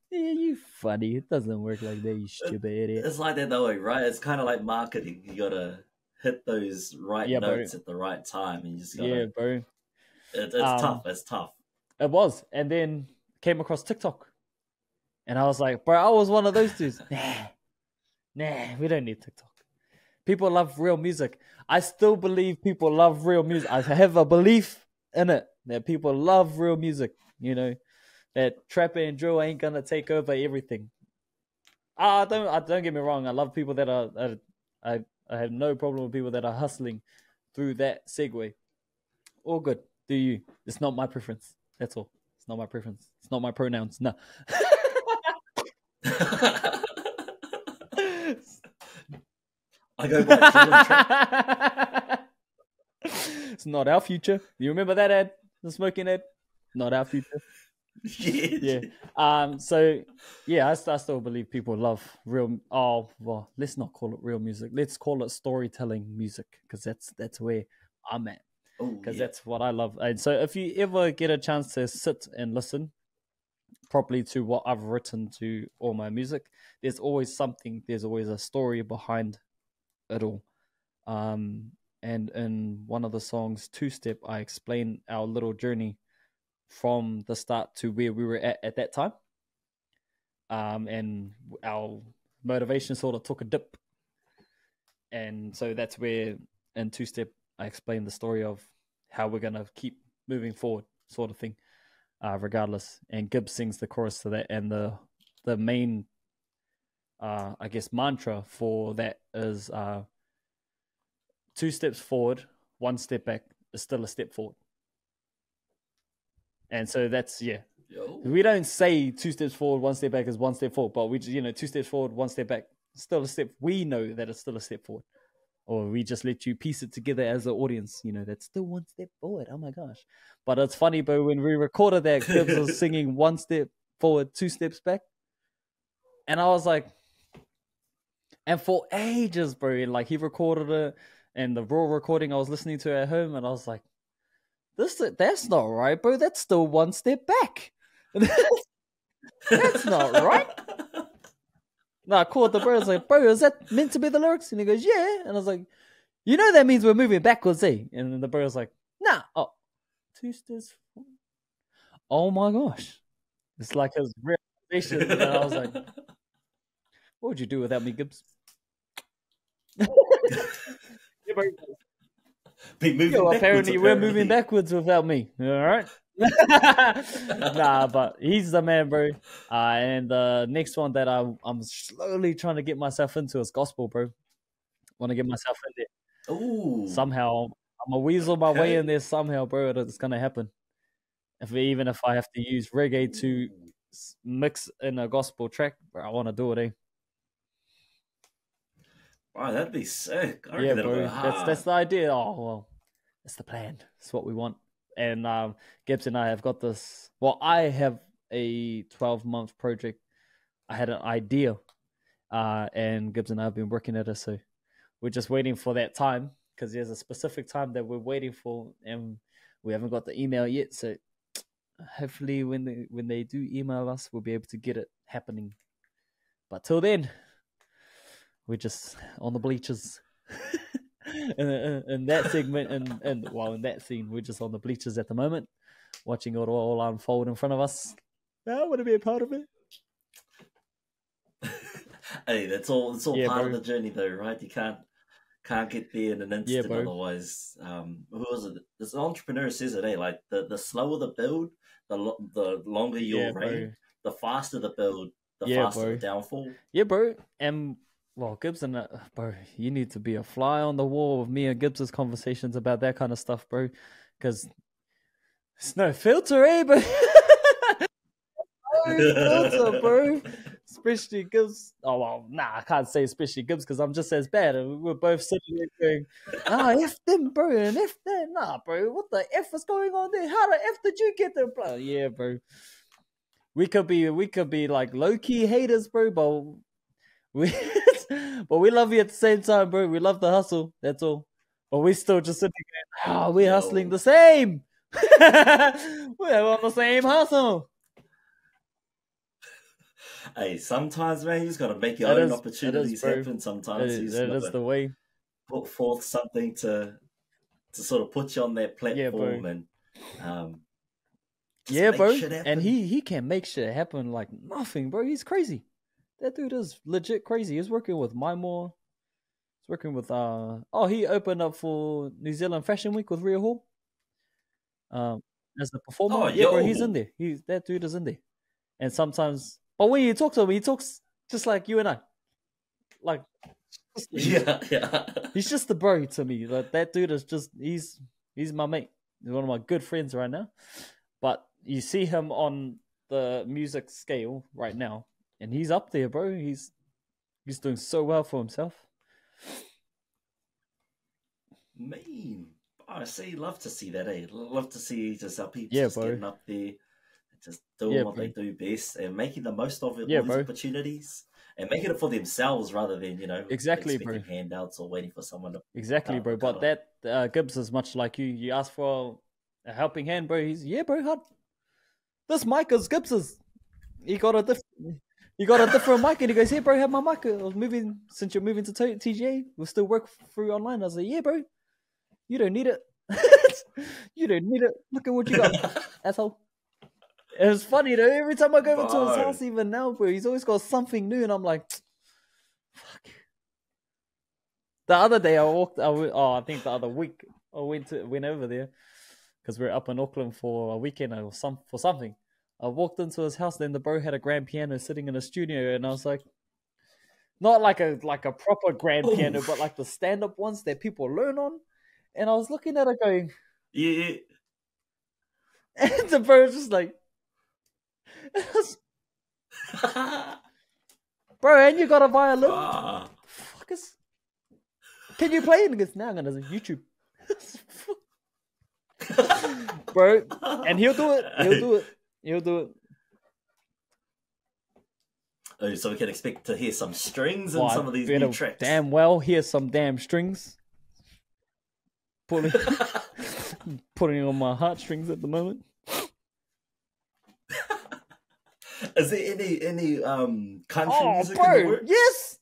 Yeah, you funny. It doesn't work like that, you stupid idiot. It's like that though, right? It's kind of like marketing. You gotta hit those right notes at the right time, and you just gotta... bro. It's tough. It's tough. It was, and then came across TikTok, and I was like, bro, I was one of those dudes. Nah, we don't need TikTok. People love real music. I still believe people love real music. I have a belief in it that people love real music. That trap and drill ain't gonna take over everything. Don't get me wrong. I love people that are. I have no problem with people that are hustling through that segue. All good. Do you? It's not my preference. That's all. It's not my preference. It's not my pronouns. No. I go by drill and trap. It's not our future. You remember that ad? The smoking ad? Not our future. Yeah. So yeah, I still believe people love real. Oh well, let's not call it real music. Let's call it storytelling music, because that's where I'm at. Oh, Because yeah. that's what I love. And so if you ever get a chance to sit and listen properly to what I've written to all my music, there's always something. There's always a story behind it all. And in one of the songs, Two Step, I explain our little journey from the start to where we were at that time. And our motivation sort of took a dip. And so that's where in Two Step, I explain the story of how we're going to keep moving forward, sort of thing, regardless. And Gibbs sings the chorus to that. And the main, I guess, mantra for that is 2 steps forward, 1 step back is still a step forward. And so that's, yeah. Yo. We don't say 2 steps forward, 1 step back is 1 step forward, but we just, 2 steps forward, 1 step back, still a step. We know that it's still a step forward. Or we just let you piece it together as an audience, that's still 1 step forward. Oh my gosh. But it's funny, bro, when we recorded that, Gibbs was singing 1 step forward, 2 steps back. And I was like, and for ages, bro, like he recorded it, and the raw recording I was listening to at home, and I was like, that's not right, bro. That's still 1 step back. That's not right. No, I called the bro. I was like, bro, is that meant to be the lyrics? And he goes, yeah. And I was like, that means we're moving backwards, eh? And then the bro was like, nah. Oh, 2 steps forward. Oh my gosh. It's like his realization. And I was like, what would you do without me, Gibbs? Yeah, bro. Apparently we're moving backwards without me. All right. Nah, but he's the man, bro. And the next one that I'm slowly trying to get myself into is gospel, bro. Want to get myself in there. Ooh. Somehow I'm a weasel my way in there somehow, bro. It's gonna happen. Even if I have to use reggae to mix in a gospel track, bro, I want to do it, eh? Wow, that'd be sick. Yeah, bro. That's the idea. Oh well, that's the plan. That's what we want. And Gibbs and I have got this. Well, I have a 12-month project. I had an idea, and Gibbs and I have been working at it. So we're just waiting for that time, because there's a specific time that we're waiting for, and we haven't got the email yet. So hopefully, when they do email us, we'll be able to get it happening. But till then, we're just on the bleachers. in that segment, and in that scene, we're just on the bleachers at the moment, watching it all unfold in front of us. I want to be a part of it. Hey, that's all part of the journey, though, right? You can't get there in an instant. Otherwise, who was it? This entrepreneur says it, like the slower the build, the longer your reign, the faster the build, the faster the downfall. Yeah, bro. And well, Gibbs and bro, you need to be a fly on the wall with me and Gibbs's conversations about that kind of stuff, bro. Because it's no filter, eh, bro? No filter, bro. Especially Gibbs. Oh well, nah, I can't say especially Gibbs because I'm just as bad. We're both sitting there going, F them, bro, and F them. Nah, bro, what the F is going on there? How the F did you get there, bro? Yeah, bro. We could be like low key haters, bro, but we love you at the same time, bro. We love the hustle. That's all. But we still just sitting there. We're hustling the same. We're on the same hustle. Hey, sometimes, man, you just got to make your own opportunities happen. Sometimes that is the way. Put forth something to sort of put you on that platform, and bro. And he can make shit happen like nothing, bro. He's crazy. That dude is legit crazy. He's working with Mymore. He's working with he opened up for New Zealand Fashion Week with Rhea Hall. As a performer. Bro, he's in there. That dude is in there. And sometimes, but when you talk to him, he talks just like you and I. Like, he's just the bro to me. Like that dude is just he's my mate. He's one of my good friends right now. But you see him on the music scale right now, and he's up there, bro. He's doing so well for himself. Man, I see. Love to see that, eh? Love to see just our people Yeah, just bro. getting up there, just doing Yeah, what bro. they do best, and making the most of it, Yeah, all these bro. opportunities, and making it for themselves rather than Exactly, expecting bro. handouts or waiting for someone to cut Exactly, up the bro. But color. that Gibbs is much like you. You ask for a helping hand, bro. He's yeah, bro. This mic is Gibbs's. He got a different mic, and he goes, "Here, bro, have my mic. I was moving since you're moving to TGA. We'll still work through online." I was like, "Yeah, bro, you don't need it. You don't need it. Look at what you got, asshole." It was funny though. Every time I go over to his Bro. house, even now, bro, he's always got something new, and I'm like, "Fuck." The other day, I think the other week, I went over there because we're up in Auckland for a weekend or something. I walked into his house, then the bro had a grand piano sitting in a studio, and I was like, not like a proper grand piano, but like the stand up ones that people learn on. And I was looking at it going, Yeah. and the bro was just like, bro, and you got a violin? Fuck is... Can you play it? And he goes, now I'm gonna YouTube. Bro, and he'll do it. Oh, so we can expect to hear some strings and some of these new tracks. Damn well hear some damn strings. Pulling on my heartstrings at the moment. Is there any country music in the works? Yes.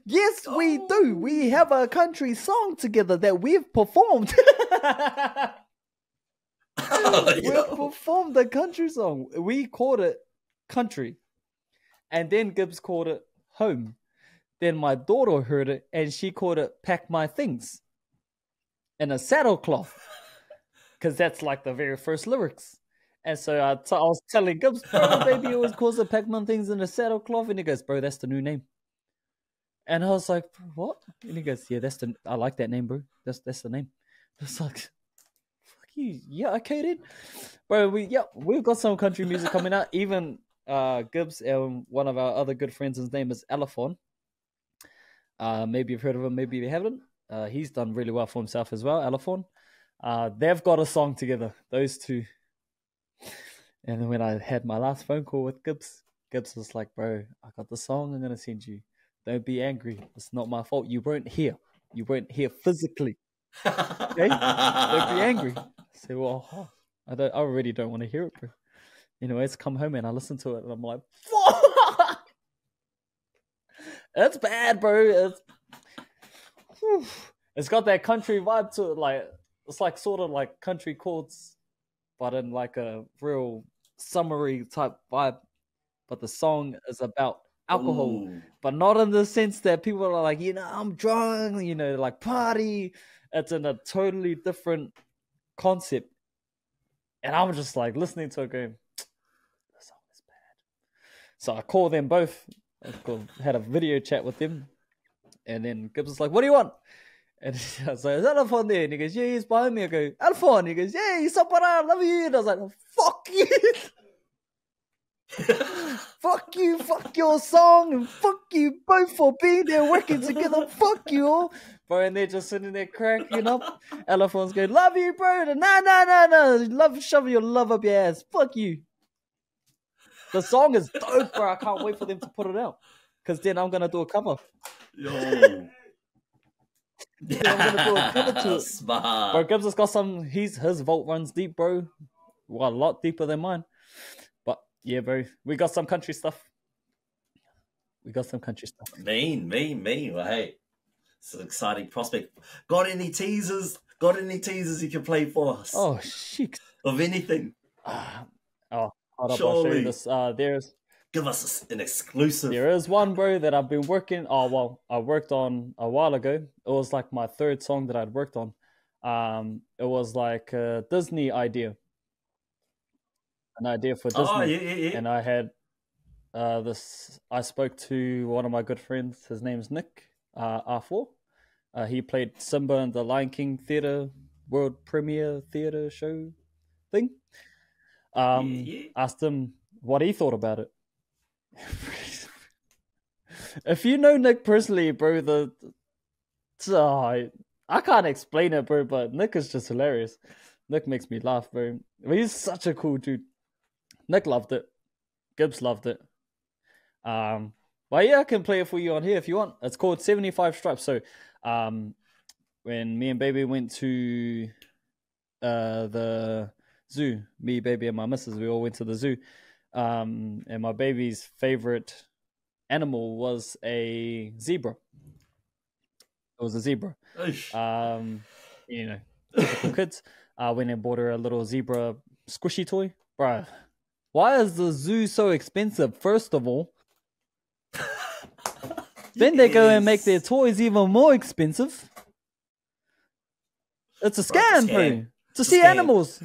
Yes, we do. We have a country song together that we've performed. We've performed a country song. We called it Country. And then Gibbs called it Home. Then my daughter heard it and she called it Pack My Things. And a saddlecloth. Because that's like the very first lyrics. And so I was telling Gibbs, bro, the baby always calls it Pack My Things in a saddlecloth. And he goes, bro, that's the new name. And I was like, what? And he goes, yeah, I like that name, bro. That's the name. I was like, fuck you. Yeah, okay, dude. Bro, we've got some country music coming out. Even Gibbs and one of our other good friends, his name is Alphon. Maybe you've heard of him, maybe you haven't. He's done really well for himself as well, Alphon. They've got a song together, those two. And then when I had my last phone call with Gibbs was like, bro, I got the song I'm going to send you. Don't be angry. It's not my fault. You weren't here. You weren't here physically. Okay? Don't be angry. I say, well, I really don't want to hear it, bro. Anyways, come home and I listen to it and I'm like, fuck! It's bad, bro. It's got that country vibe to it. Like, it's like sort of like country chords, but in like a real summery type vibe. But the song is about alcohol, but not in the sense that people are like, I'm drunk, like party. It's in a totally different concept. And I'm just like listening to it going, the song is bad. So I called them both. Had a video chat with them. And then Gibbs was like, what do you want? And I was like, is Alphon there? And he goes, yeah, he's behind me. I go, Alphon. He goes, yeah, he's up around, love you. And I was like, oh, fuck you. Fuck you, fuck your song, and fuck you both for being there working together. Fuck you all. Bro, and they're just sitting there cracking up. Alphon's going, love you, bro. No. Love, shove your love up your ass. Fuck you. The song is dope, bro. I can't wait for them to put it out. Because then I'm going to do a cover. Yo. I'm going to do a cover to it. Smart. Bro, Gibbs has got his vault runs deep, bro. Well, a lot deeper than mine. But yeah, bro, we got some country stuff. Mean. Well, hey, it's an exciting prospect. Got any teasers? You can play for us? Oh, shit. Of anything? Hold up, I'll show you this. Give us an exclusive. There is one, bro, that I've been working. I worked on a while ago. It was like my third song that I'd worked on. It was like a Disney idea. An idea for Disney. Oh, yeah. And I had I spoke to one of my good friends. His name's Nick, R4. He played Simba in the Lion King theater, world premiere theater show thing. Asked him what he thought about it. If you know Nick personally, bro, I can't explain it, bro, but Nick is just hilarious. Nick makes me laugh, bro. He's such a cool dude. Nick loved it. Gibbs loved it. But yeah, I can play it for you on here if you want. It's called 75 Stripes. So, when me and baby went to the zoo, me, baby, and my missus, we all went to the zoo. And my baby's favorite animal was a zebra. It was a zebra. You know, typical kids. Went and bought her a little zebra squishy toy. Bro, why is the zoo so expensive, first of all? Then they go and make their toys even more expensive. It's a scam, bro. To see animals.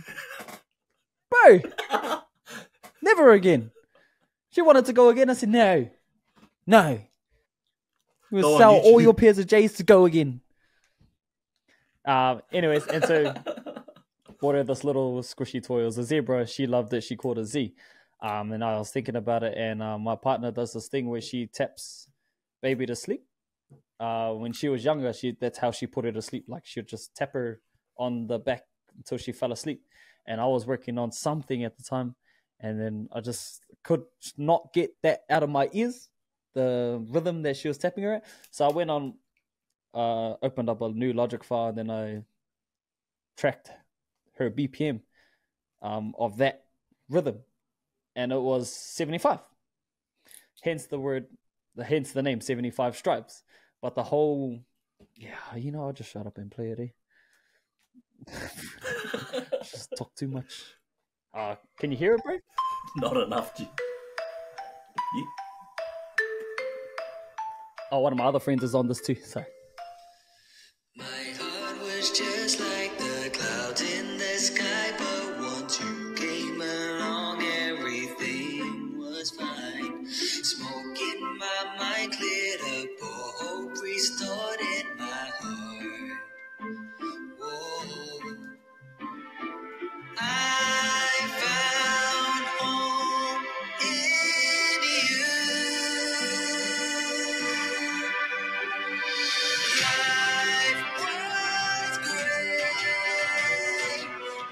Bro. Never again. She wanted to go again. I said, no. No. We'll sell all your pairs of J's to go again. Anyways, and so bought her this little squishy toy. It was a zebra. She loved it. She called it Z. And I was thinking about it, and my partner does this thing where she taps baby to sleep. When she was younger, that's how she put her to sleep. Like, she'd just tap her on the back until she fell asleep. And I was working on something at the time, and then I just could not get that out of my ears, the rhythm that she was tapping her at. So I went on, opened up a new Logic file, and then I tracked her BPM of that rhythm, and it was 75. Hence the name 75 Stripes. But the whole, I'll just shut up and play it, Just talk too much. Can you hear it, bro? Not enough. Oh, one of my other friends is on this too. Sorry. My heart was just like the clouds in the sky, but once you came along, everything was fine. Smoke in my mind cleared up, hope restored in my heart. Whoa. I found home in you. Life was great.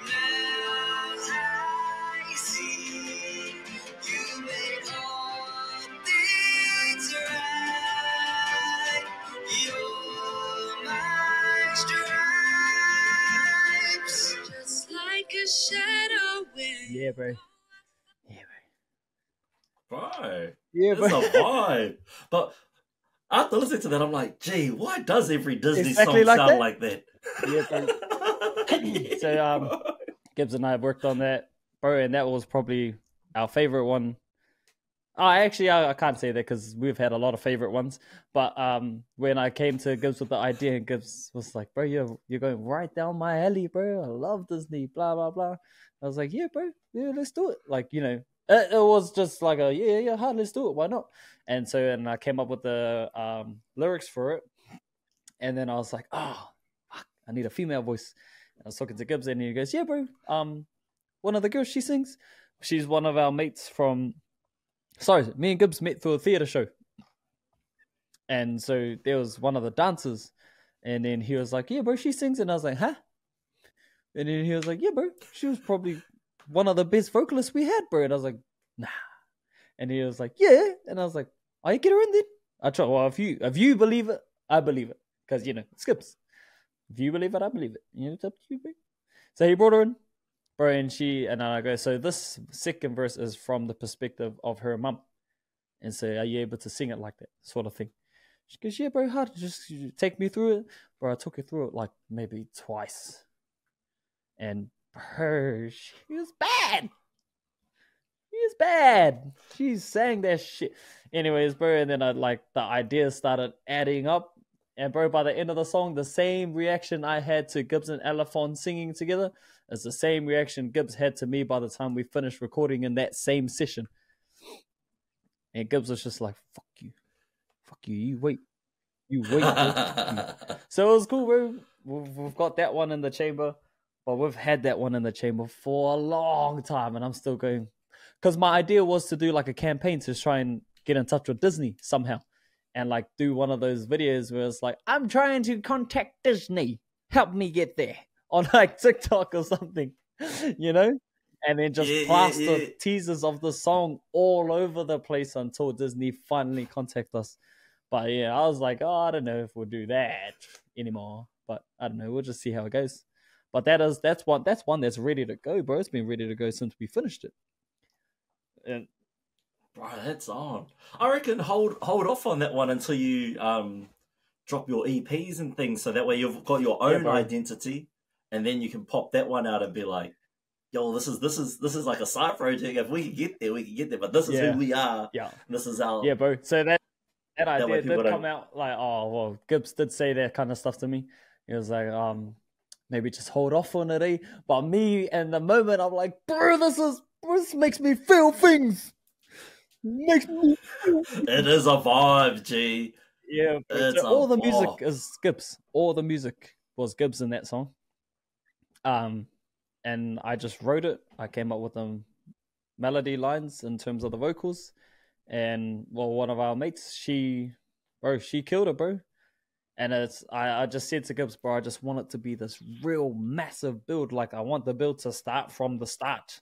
Now I see you made all things right. You're my stripes, just like a shadow when. Yeah, bro. Right. Yeah, It's bro. a vibe. But after listening to that, I'm like, gee, why does every Disney Exactly song like sound that? like that? Yeah, bro. So Gibbs and I worked on that, bro, and that was probably our favorite one. I can't say that because we've had a lot of favorite ones. But when I came to Gibbs with the idea, and Gibbs was like, bro, you're going right down my alley, bro. I love Disney, blah, blah, blah. I was like, yeah, bro, yeah, let's do it. Like, it was just like let's do it. Why not? And I came up with the lyrics for it. And then I was like, oh, fuck, I need a female voice. And I was talking to Gibbs, and he goes, yeah, bro, one of the girls, she sings. She's one of our mates from... Sorry, me and Gibbs met through a theatre show. And so there was one of the dancers. And then he was like, yeah, bro, she sings. And I was like, huh? And then he was like, yeah, bro, she was probably one of the best vocalists we had, bro. And I was like, nah. And he was like, yeah. And I was like, you get her in then? I try. Well, if you believe it, I believe it. Because, it's Gibbs. If you believe it, I believe it. It's up to you, bro. So he brought her in. Bro, and I go, so this second verse is from the perspective of her mum. And so, are you able to sing it like that? Sort of thing. She goes, yeah, bro, how to just take me through it? Bro, I took her through it like maybe twice. And bro, she was bad. She sang that shit. Anyways, bro, and then the ideas started adding up. And bro, by the end of the song, the same reaction I had to Gibbs and Alafon singing together is the same reaction Gibbs had to me by the time we finished recording in that same session. And Gibbs was just like, fuck you, you wait. So it was cool, bro. We've got that one in the chamber, but we've had that one in the chamber for a long time, and I'm still going. Because my idea was to do like a campaign to try and get in touch with Disney somehow. and like do one of those videos where it's like, I'm trying to contact Disney, help me get there, on like TikTok or something, you know? And then just plaster teasers of the song all over the place until Disney finally contact us. But yeah, I was like, oh, I don't know if we'll do that anymore. But I don't know, we'll just see how it goes. But that's one that's ready to go, bro. It's been ready to go since we finished it. And bro, that's on. I reckon hold off on that one until you drop your EPs and things, so that way you've got your own identity, and then you can pop that one out and be like, yo, this is like a side project. If we can get there, we can get there. But this is who we are. Yeah. This is our... Yeah, bro. So that idea did come out like, oh, well, Gibbs did say that kind of stuff to me. He was like, maybe just hold off on it, eh? But me, in the moment, I'm like, bro, this makes me feel things. Makes me feel things. It is a vibe, G. Yeah, so all the music is Gibbs. All the music was Gibbs in that song. And I just wrote it. I came up with the melody lines in terms of the vocals. And well, one of our mates, she killed it, bro. And I just said to Gibbs, bro, I just want it to be this real massive build. Like, I want the build to start from the start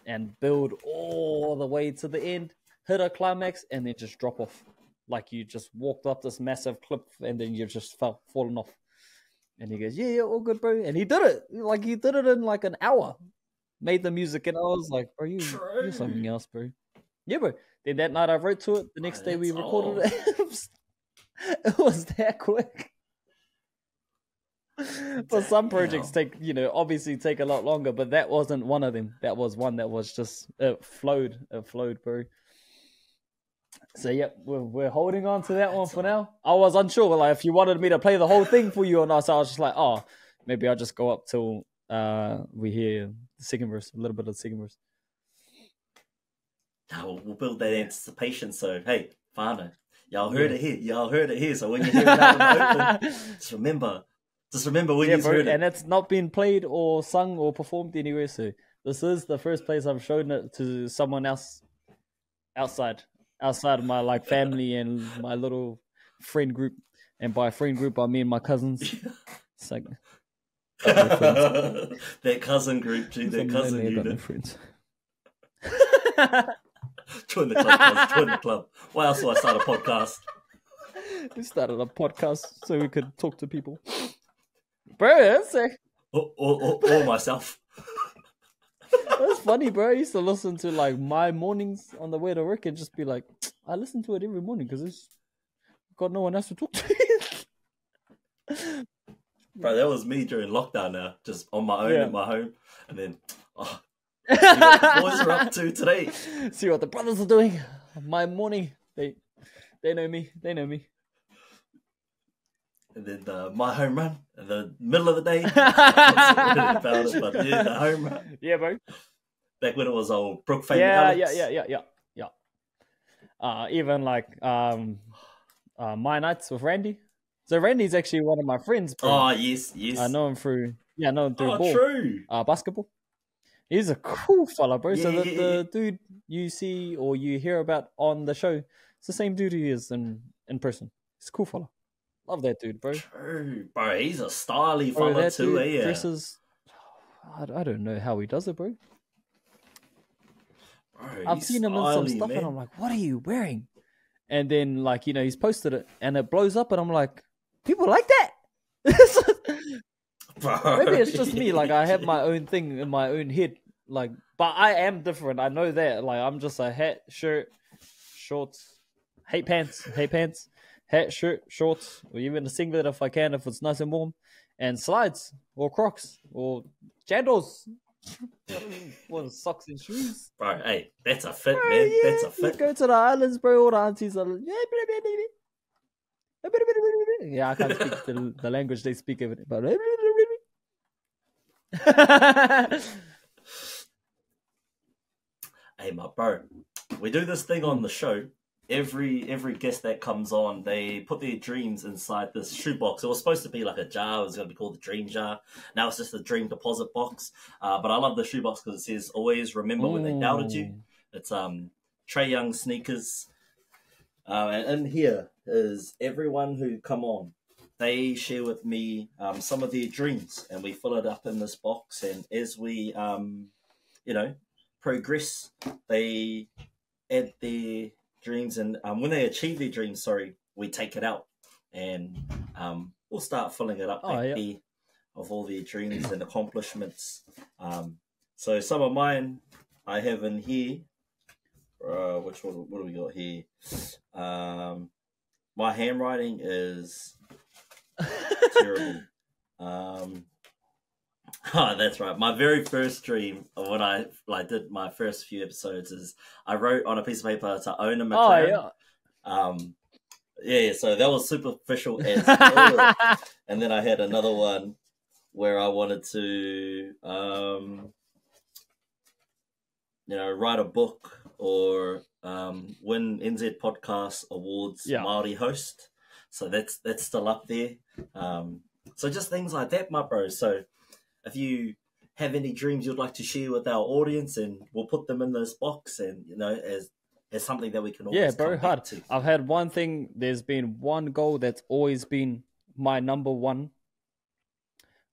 and build all the way to the end, hit a climax, and then just drop off. Like you just walked up this massive cliff and then you just fallen off. And he goes, yeah, all good, bro. And he did it. Like, he did it in like an hour. Made the music, and I was like, bro, you're something else, bro. Yeah, bro. Then that night I wrote to it. The next day we recorded it. It was that quick. But some projects obviously take a lot longer, but that wasn't one of them. That was one that was just, it flowed, bro. So yeah, we're holding on to that one for now. I was unsure, like, if you wanted me to play the whole thing for you or not. So I was just like, oh, maybe I'll just go up till we hear the second verse, a little bit of the second verse. No, we'll build that anticipation. So hey, Fano, y'all heard it here. So when you hear it out in the open, just remember when you heard it. And it's not been played or sung or performed anywhere. So this is the first place I've shown it to someone else outside of my like family and my little friend group. And by friend group, I mean my cousins. It's like that cousin group, G, that cousin unit. Friends. Join the club, guys. Join the club. Why else do I start a podcast? We started a podcast so we could talk to people. Bro, that's sick. Or myself. That's funny, bro. I used to listen to like my mornings on the way to work and just be like, I listen to it every morning because it's got no one else to talk to. Bro, that was me during lockdown now, just on my own in my home. And then, see what the boys are up to today. See what the brothers are doing. My morning. They know me. And then my home run in the middle of the day. I about it, but yeah, the home run. Yeah, bro. Back when it was old Brook Fame. Yeah. Even like My Nights with Randy. So Randy's actually one of my friends, bro. Oh, yes. I know him through ball. True. Basketball. He's a cool fella, bro. Yeah, so the dude you see or you hear about on the show, it's the same dude he is in person. He's a cool fella. Love that dude, bro. True. Bro, he's a styly fella too, eh? Dresses, I don't know how he does it, bro. I've seen him in some stuff, man. And I'm like, what are you wearing? And then, like, he's posted it, and it blows up, and I'm like, people like that? Bro, maybe it's just me. Like, I have my own thing in my own head. Like, but I am different. I know that. Like, I'm just a hat, shirt, shorts, hate pants, hat, shirt, shorts, or even a singlet if I can, if it's nice and warm, and slides, or Crocs, or Jandals. What, socks and shoes? Bro, hey, that's a fit, bro, man. Yeah. That's a fit. You go to the islands, bro, all the aunties are like, yeah, I can't speak the language they speak of it, but hey, my bro, we do this thing on the show. Every guest that comes on, they put their dreams inside this shoebox. It was supposed to be like a jar. It was going to be called the dream jar. Now it's just a dream deposit box. But I love the shoebox because it says, always remember when they doubted you. It's Trae Young sneakers. And in here, is everyone who come on, they share with me some of their dreams, and we fill it up in this box. And as we, progress, they add their dreams, and when they achieve their dreams, we take it out, and we'll start filling it up back there of all their dreams and accomplishments. So some of mine I have in here. What do we got here? My handwriting is terrible. That's right. My very first dream of when I did my first few episodes is I wrote on a piece of paper to own a McLaren. So that was superficial as and then I had another one where I wanted to write a book or win NZ Podcast Awards Māori host. So that's still up there. So just things like that, my bro. So if you have any dreams you'd like to share with our audience, and we'll put them in this box, and as something that we can always come back to. I've had one thing. There's been one goal that's always been my number one.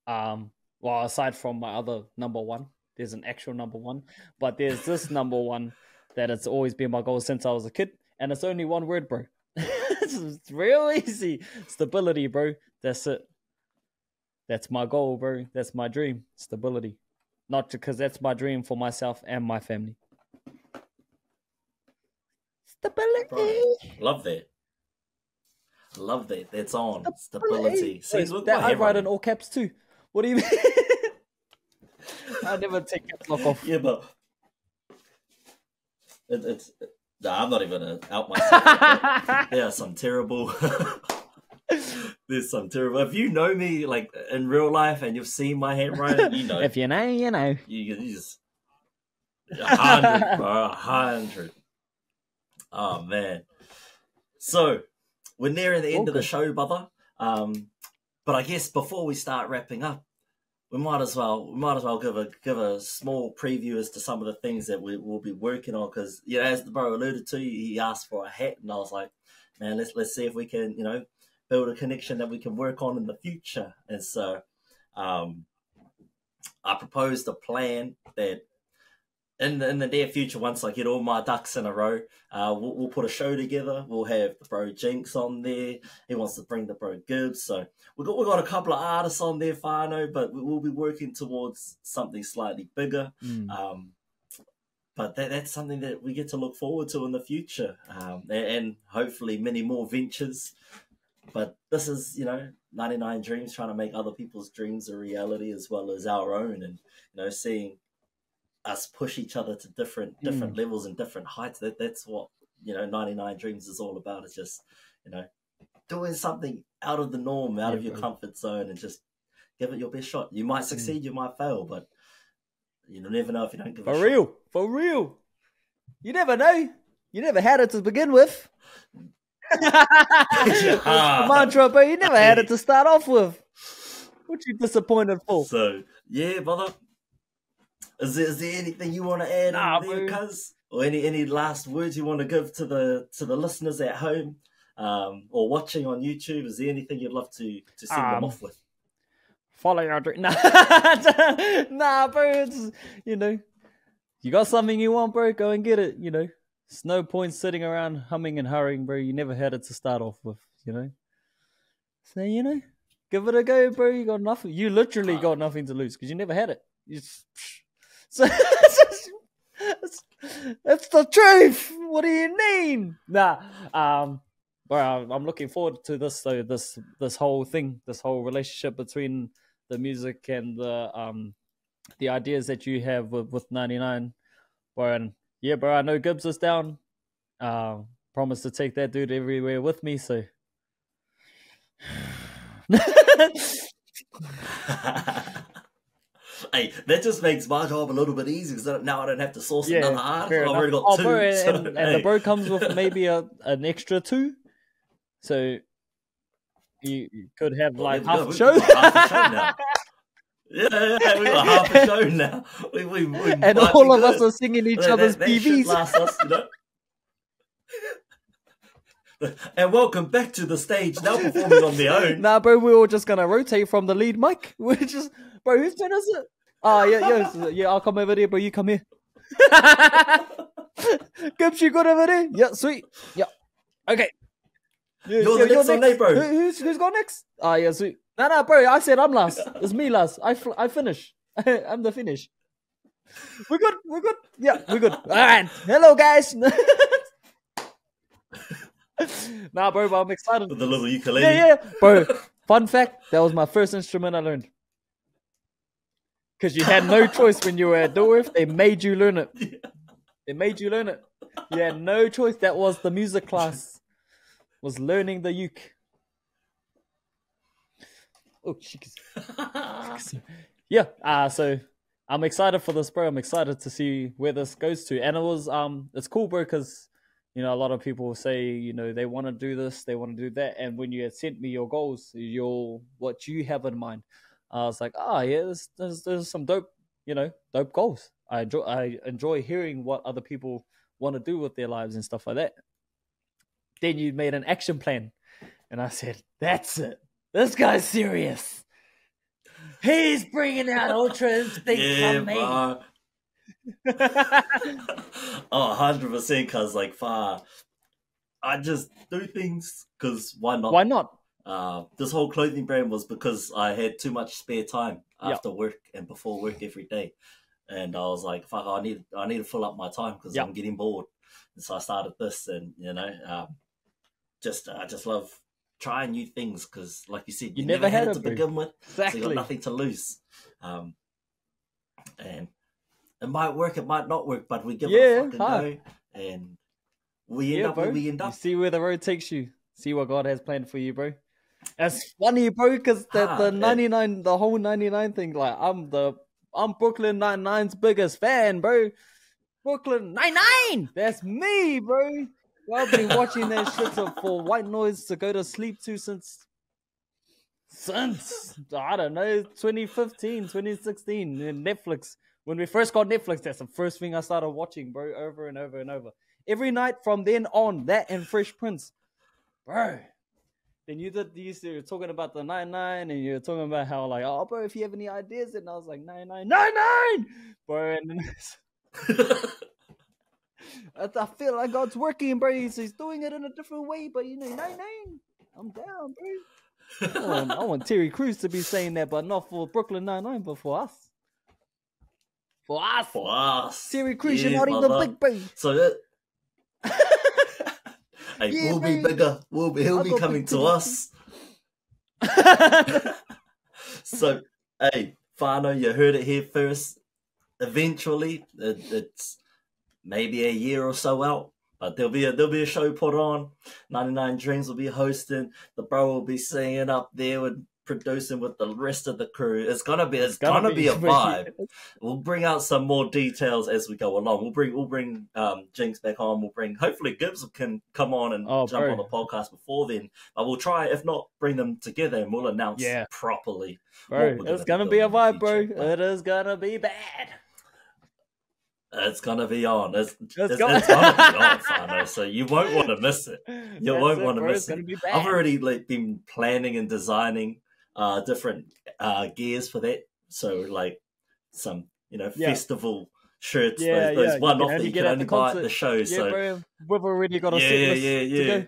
Aside from my other number one, there's an actual number one, but there's this number one that it's always been my goal since I was a kid, and it's only one word, bro. It's real easy. Stability, bro. That's it. That's my goal, bro. That's my dream. Stability. Not because that's my dream for myself and my family. Stability. Bro, love that. That's on. Stability. See, look, I write in all caps too. What do you mean? I never take caps lock off. Yeah, but I'm not even gonna out myself. There are some terrible. There's some terrible. If you know me like in real life and you've seen my handwriting, you know. If you know, you know. You just 100, bro, 100. Oh man. So we're nearing the end of the show, brother. But I guess before we start wrapping up, we might as well give a small preview as to some of the things that we will be working on. Because as the bro alluded to, he asked for a hat, and I was like, man, let's see if we can build a connection that we can work on in the future. And so, I proposed a plan that in the near future, once I get all my ducks in a row, we'll put a show together. We'll have the bro G.I.N.K.S on there. He wants to bring the bro Gibbs. So we got a couple of artists on there, Whānau, but we'll be working towards something slightly bigger. But that's something that we get to look forward to in the future, and hopefully many more ventures. But this is, 99 Dreams, trying to make other people's dreams a reality as well as our own, and seeing us push each other to different levels and different heights. That's what 99 Dreams is all about. It's just doing something out of the norm, out of your comfort zone, and just give it your best shot. You might succeed, you might fail, but you'll never know if you don't give it a shot. For real. You never know. You never had it to begin with. The mantra, but you never had it to start off with. What you disappointed for? So yeah, brother. Is there anything you want to add on there, cuz? Or any last words you want to give to the listeners at home, or watching on YouTube? Is there anything you'd love to send them off with? Follow your dream. Nah, bro. It's, you got something you want, bro. Go and get it. It's no point sitting around humming and hurrying, bro. You never had it to start off with, So, give it a go, bro. You got nothing. You literally got nothing to lose because you never had it. So it's the truth. What do you mean? Bro, I'm looking forward to this. So this whole thing, this whole relationship between the music and the ideas that you have with 99, bro. And yeah, bro, I know Gibbs is down. Promise to take that dude everywhere with me. So. Hey, that just makes my job a little bit easier because now I don't have to source another artist. I've already got two. Bro, and the bro comes with maybe an extra 2. So you could have half a show. Half a show now. Yeah, we got half a show now. We and all of us are singing each other's PVs. Last us, And welcome back to the stage, now performing on their own. Nah, bro, we're all just gonna rotate from the lead mic. We're just, bro, whose turn is it? Ah, yeah, I'll come over there, bro. You come here. Gibbs, you good over there? Yeah, sweet. Yeah. Okay. You're the next on day, bro. Who's got next? Ah, yeah, sweet. Nah, bro, I said I'm last. It's me last. I finish. I'm the finish. We're good. Yeah, we're good. All right. Hello, guys. Nah, bro, but I'm excited. With the little ukulele. Yeah. Bro, fun fact, that was my first instrument I learned. Because you had no choice when you were at Dorf. They made you learn it. They made you learn it. You had no choice. That was the music class. Was learning the uke. Oh, yeah. So I'm excited for this, bro. I'm excited to see where this goes to. And it's cool, bro, because a lot of people say, they want to do this, they want to do that. And when you had sent me your goals, what you have in mind, I was like, yeah, there's some dope goals. I enjoy hearing what other people want to do with their lives and stuff like that. Then you made an action plan, and I said, that's it. This guy's serious. He's bringing out Ultra Instinct from me. 100%, because I just do things because why not? Why not? This whole clothing brand was because I had too much spare time after work and before work every day, and I was like, "Fuck, I need to fill up my time because I'm getting bored." And so I started this, and I just love trying new things because, like you said, you never had it to begin with, exactly. So you got nothing to lose. And it might work, it might not work, but we give it a fucking go, and we end up where we end up. You see where the road takes you. See what God has planned for you, bro. It's funny, bro, because the 99, the whole 99 thing, I'm Brooklyn 99's biggest fan, bro. Brooklyn 99, that's me, bro. I've been watching that shit for white noise to go to sleep to since I don't know 2015, 2016 in Netflix. When we first got Netflix, that's the first thing I started watching, bro, over and over and over. Every night from then on, that and Fresh Prince, bro. Then you were talking about the 99, and you were talking about how bro, if you have any ideas, and I was like 99, bro. And then I feel like God's working, bro. He's doing it in a different way, but 99, I'm down, bro. I want Terry Crews to be saying that, but not for Brooklyn 99, but for us. For us. Terry Crews, you're not even big, bro. So that. Hey, we'll be bigger. He'll be coming to us. So, hey, Whānau, you heard it here first. Eventually, it's maybe a year or so out, but there'll be a show put on. 99Dreams will be hosting. The bro will be singing up there with producing with the rest of the crew. It's gonna be a vibe. We'll bring out some more details as we go along. We'll bring Jinx back on. We'll bring, hopefully Gibbs can come on and jump on the podcast before then. But we'll try, if not, bring them together and we'll announce properly. Bro, it's gonna be a vibe, bro. It is gonna be bad. It's gonna be on. It's gonna be on, Whānau, so you won't want to miss it. You won't want to miss it. I've already been planning and designing different gears for that. So some festival shirts, those one-off that you can only buy at the show. Yeah, so bro, we've already got a set list to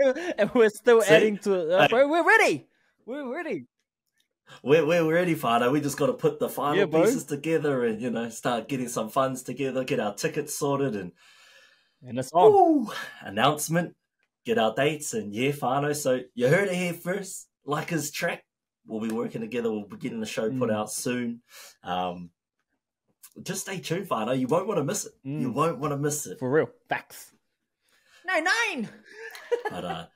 go. And we're still adding to it. Bro, we're ready. We're ready. We're ready, Whānau. We just got to put the final pieces together and start getting some funds together, get our tickets sorted, and it's on. Announcement, get our dates, and Whānau. So you heard it here first. Like his track, we'll be working together. We'll be getting the show put out soon. Just stay tuned, Whānau. You won't want to miss it. You won't want to miss it. For real, facts. 99. But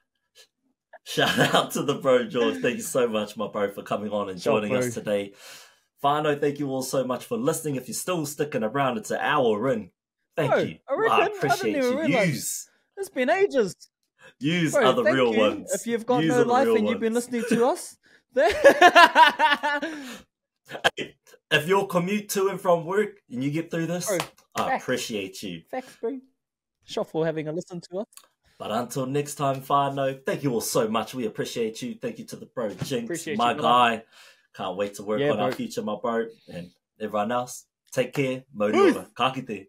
shout out to the bro, George. Thank you so much, my bro, for coming on and joining us today. Whānau, thank you all so much for listening. If you're still sticking around, it's an hour in. Thank you. I appreciate you. It's been ages. Use other real ones. If you've got no life and you've been listening to us, if you'll commute to and from work and you get through this, I appreciate you. Facts, bro. Shot for having a listen to us. But until next time, whānau, thank you all so much. We appreciate you. Thank you to the bro Jinx, Appreciate my you, brother. guy. Can't wait to work Yeah, on our bro. future, my bro. And everyone else, take care. Mauri ora. Ka kite.